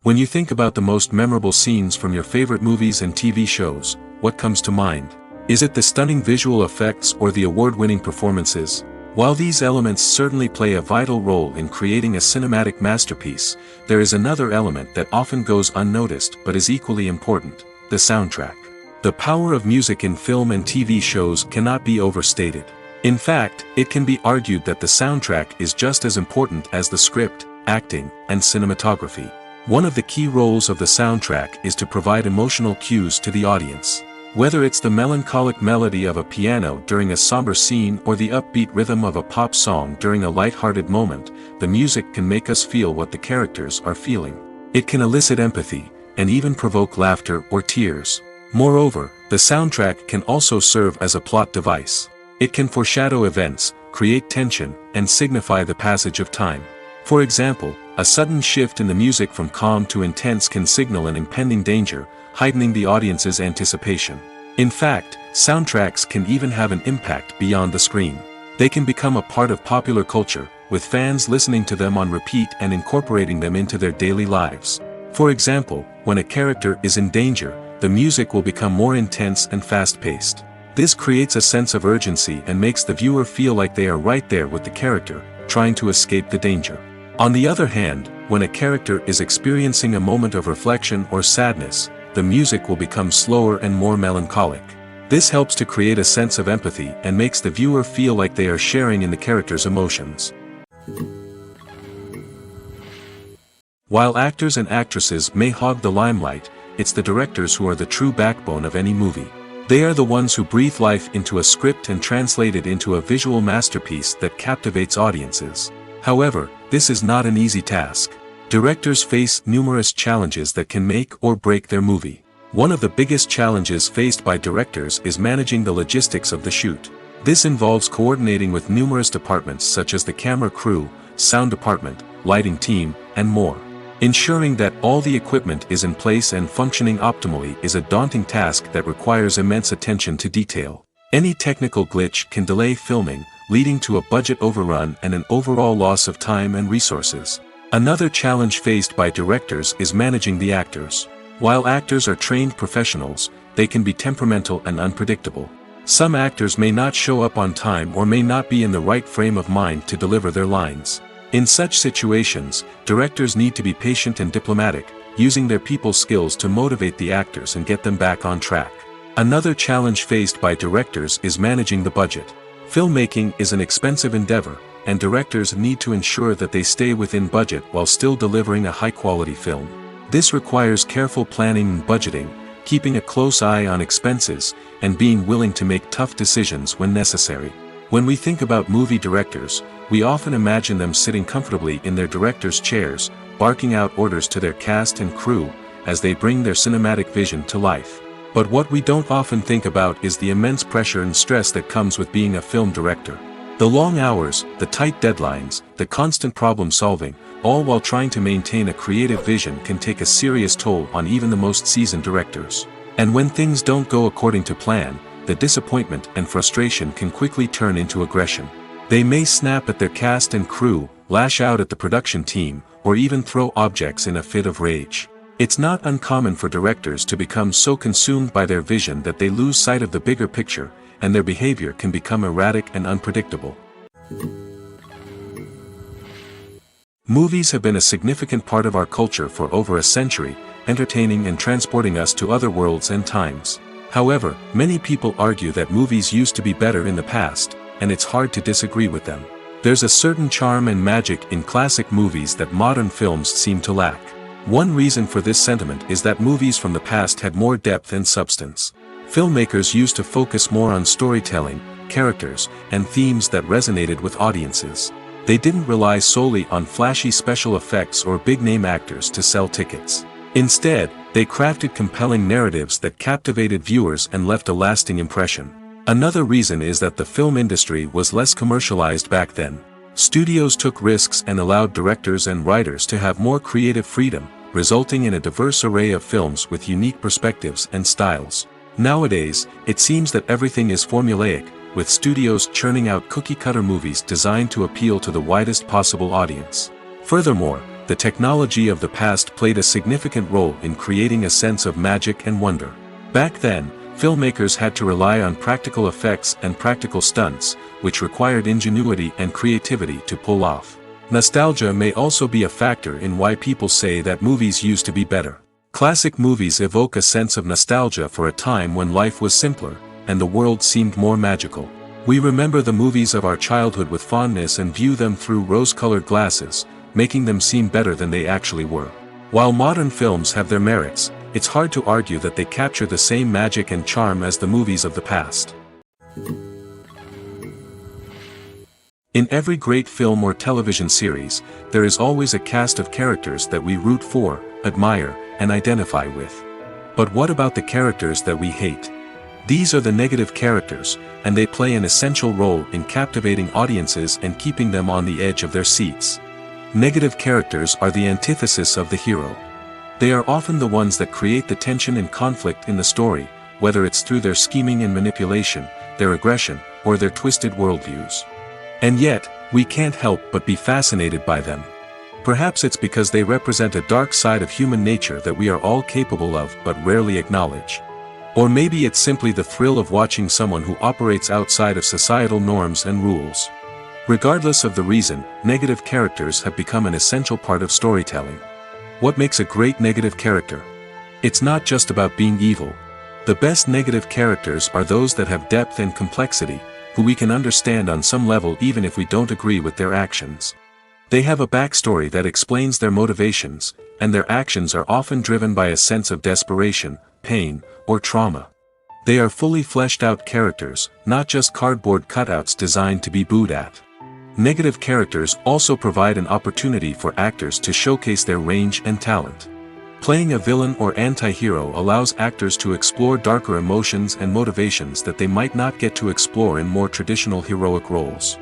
When you think about the most memorable scenes from your favorite movies and TV shows, what comes to mind? Is it the stunning visual effects or the award-winning performances? While these elements certainly play a vital role in creating a cinematic masterpiece, there is another element that often goes unnoticed but is equally important: the soundtrack. The power of music in film and TV shows cannot be overstated. In fact, it can be argued that the soundtrack is just as important as the script, acting, and cinematography. One of the key roles of the soundtrack is to provide emotional cues to the audience. Whether it's the melancholic melody of a piano during a somber scene or the upbeat rhythm of a pop song during a light-hearted moment, the music can make us feel what the characters are feeling. It can elicit empathy, and even provoke laughter or tears. Moreover, the soundtrack can also serve as a plot device. It can foreshadow events, create tension, and signify the passage of time. For example, a sudden shift in the music from calm to intense can signal an impending danger, heightening the audience's anticipation. In fact, soundtracks can even have an impact beyond the screen. They can become a part of popular culture, with fans listening to them on repeat and incorporating them into their daily lives. For example, when a character is in danger, the music will become more intense and fast-paced. This creates a sense of urgency and makes the viewer feel like they are right there with the character, trying to escape the danger. On the other hand, when a character is experiencing a moment of reflection or sadness, the music will become slower and more melancholic. This helps to create a sense of empathy and makes the viewer feel like they are sharing in the character's emotions. While actors and actresses may hog the limelight, it's the directors who are the true backbone of any movie. They are the ones who breathe life into a script and translate it into a visual masterpiece that captivates audiences. However, this is not an easy task. Directors face numerous challenges that can make or break their movie. One of the biggest challenges faced by directors is managing the logistics of the shoot. This involves coordinating with numerous departments such as the camera crew, sound department, lighting team, and more. Ensuring that all the equipment is in place and functioning optimally is a daunting task that requires immense attention to detail. Any technical glitch can delay filming, leading to a budget overrun and an overall loss of time and resources. Another challenge faced by directors is managing the actors. While actors are trained professionals, they can be temperamental and unpredictable. Some actors may not show up on time or may not be in the right frame of mind to deliver their lines. In such situations, directors need to be patient and diplomatic, using their people skills to motivate the actors and get them back on track. Another challenge faced by directors is managing the budget. Filmmaking is an expensive endeavor, and directors need to ensure that they stay within budget while still delivering a high-quality film. This requires careful planning and budgeting, keeping a close eye on expenses, and being willing to make tough decisions when necessary. When we think about movie directors, we often imagine them sitting comfortably in their director's chairs, barking out orders to their cast and crew, as they bring their cinematic vision to life. But what we don't often think about is the immense pressure and stress that comes with being a film director. The long hours, the tight deadlines, the constant problem solving, all while trying to maintain a creative vision can take a serious toll on even the most seasoned directors. And when things don't go according to plan, the disappointment and frustration can quickly turn into aggression. They may snap at their cast and crew, lash out at the production team, or even throw objects in a fit of rage. It's not uncommon for directors to become so consumed by their vision that they lose sight of the bigger picture, and their behavior can become erratic and unpredictable. Movies have been a significant part of our culture for over a century, entertaining and transporting us to other worlds and times. However, many people argue that movies used to be better in the past, and it's hard to disagree with them. There's a certain charm and magic in classic movies that modern films seem to lack. One reason for this sentiment is that movies from the past had more depth and substance. Filmmakers used to focus more on storytelling, characters, and themes that resonated with audiences. They didn't rely solely on flashy special effects or big-name actors to sell tickets. Instead, they crafted compelling narratives that captivated viewers and left a lasting impression. Another reason is that the film industry was less commercialized back then. Studios took risks and allowed directors and writers to have more creative freedom, resulting in a diverse array of films with unique perspectives and styles. Nowadays, it seems that everything is formulaic, with studios churning out cookie-cutter movies designed to appeal to the widest possible audience. Furthermore, the technology of the past played a significant role in creating a sense of magic and wonder. Back then, filmmakers had to rely on practical effects and practical stunts, which required ingenuity and creativity to pull off. Nostalgia may also be a factor in why people say that movies used to be better. Classic movies evoke a sense of nostalgia for a time when life was simpler, and the world seemed more magical. We remember the movies of our childhood with fondness and view them through rose-colored glasses, making them seem better than they actually were. While modern films have their merits, it's hard to argue that they capture the same magic and charm as the movies of the past. In every great film or television series, there is always a cast of characters that we root for, admire, and identify with. But what about the characters that we hate? These are the negative characters, and they play an essential role in captivating audiences and keeping them on the edge of their seats. Negative characters are the antithesis of the hero. They are often the ones that create the tension and conflict in the story, whether it's through their scheming and manipulation, their aggression, or their twisted worldviews. And yet, we can't help but be fascinated by them. Perhaps it's because they represent a dark side of human nature that we are all capable of but rarely acknowledge. Or maybe it's simply the thrill of watching someone who operates outside of societal norms and rules. Regardless of the reason, negative characters have become an essential part of storytelling. What makes a great negative character? It's not just about being evil. The best negative characters are those that have depth and complexity, who we can understand on some level even if we don't agree with their actions. They have a backstory that explains their motivations, and their actions are often driven by a sense of desperation, pain, or trauma. They are fully fleshed out characters, not just cardboard cutouts designed to be booed at. Negative characters also provide an opportunity for actors to showcase their range and talent. Playing a villain or anti-hero allows actors to explore darker emotions and motivations that they might not get to explore in more traditional heroic roles.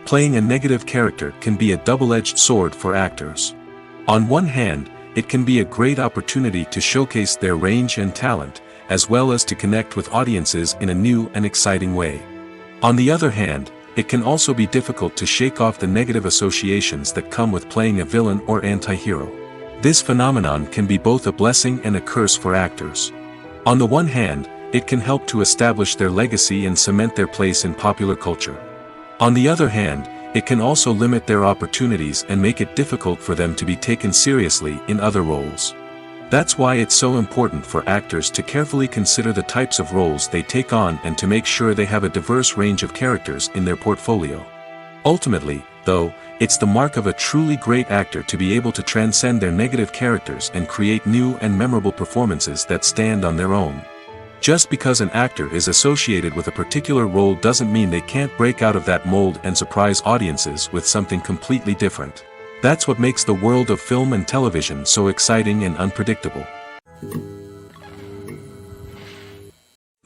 Playing a negative character can be a double-edged sword for actors. On one hand, it can be a great opportunity to showcase their range and talent, as well as to connect with audiences in a new and exciting way. On the other hand, it can also be difficult to shake off the negative associations that come with playing a villain or anti-hero. This phenomenon can be both a blessing and a curse for actors. On the one hand, it can help to establish their legacy and cement their place in popular culture. On the other hand, it can also limit their opportunities and make it difficult for them to be taken seriously in other roles. That's why it's so important for actors to carefully consider the types of roles they take on and to make sure they have a diverse range of characters in their portfolio. Ultimately, though, it's the mark of a truly great actor to be able to transcend their negative characters and create new and memorable performances that stand on their own. Just because an actor is associated with a particular role doesn't mean they can't break out of that mold and surprise audiences with something completely different. That's what makes the world of film and television so exciting and unpredictable.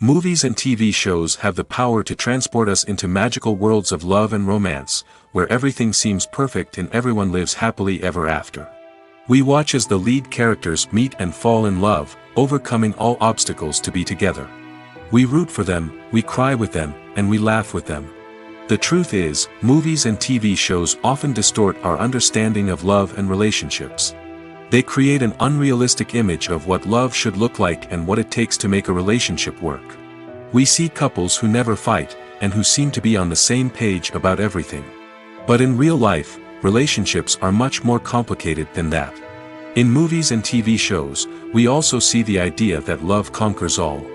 Movies and TV shows have the power to transport us into magical worlds of love and romance, where everything seems perfect and everyone lives happily ever after. We watch as the lead characters meet and fall in love, overcoming all obstacles to be together. We root for them, we cry with them, and we laugh with them. The truth is, movies and TV shows often distort our understanding of love and relationships. They create an unrealistic image of what love should look like and what it takes to make a relationship work. We see couples who never fight, and who seem to be on the same page about everything. But in real life, relationships are much more complicated than that. In movies and TV shows, we also see the idea that love conquers all.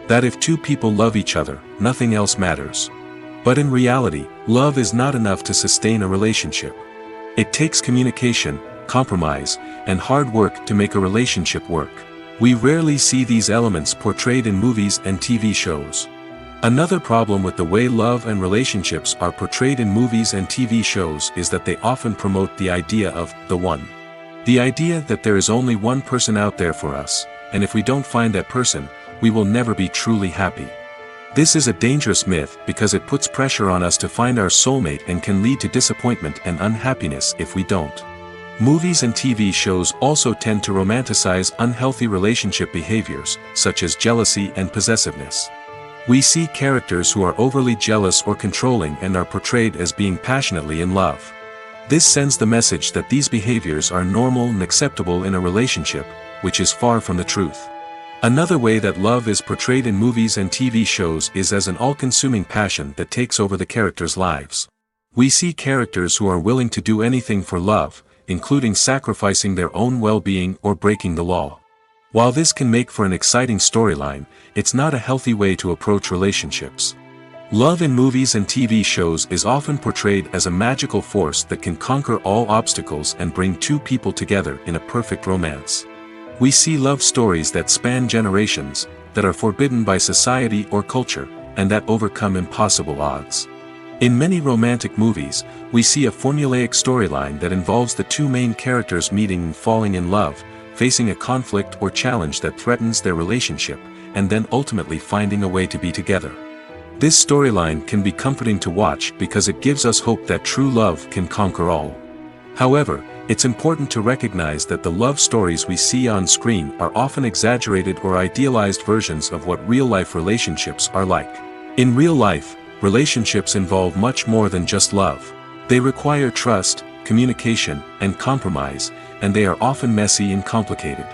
That if two people love each other, nothing else matters. But in reality, love is not enough to sustain a relationship. It takes communication, compromise, and hard work to make a relationship work. We rarely see these elements portrayed in movies and TV shows. Another problem with the way love and relationships are portrayed in movies and TV shows is that they often promote the idea of the one. The idea that there is only one person out there for us, and if we don't find that person, we will never be truly happy. This is a dangerous myth because it puts pressure on us to find our soulmate and can lead to disappointment and unhappiness if we don't. Movies and TV shows also tend to romanticize unhealthy relationship behaviors, such as jealousy and possessiveness. We see characters who are overly jealous or controlling and are portrayed as being passionately in love. This sends the message that these behaviors are normal and acceptable in a relationship, which is far from the truth. Another way that love is portrayed in movies and TV shows is as an all-consuming passion that takes over the characters' lives. We see characters who are willing to do anything for love, including sacrificing their own well-being or breaking the law. While this can make for an exciting storyline, it's not a healthy way to approach relationships. Love in movies and TV shows is often portrayed as a magical force that can conquer all obstacles and bring two people together in a perfect romance. We see love stories that span generations, that are forbidden by society or culture, and that overcome impossible odds. In many romantic movies, we see a formulaic storyline that involves the two main characters meeting and falling in love, facing a conflict or challenge that threatens their relationship, and then ultimately finding a way to be together. This storyline can be comforting to watch because it gives us hope that true love can conquer all. However, it's important to recognize that the love stories we see on screen are often exaggerated or idealized versions of what real-life relationships are like. In real life, relationships involve much more than just love. They require trust, communication, and compromise, and they are often messy and complicated.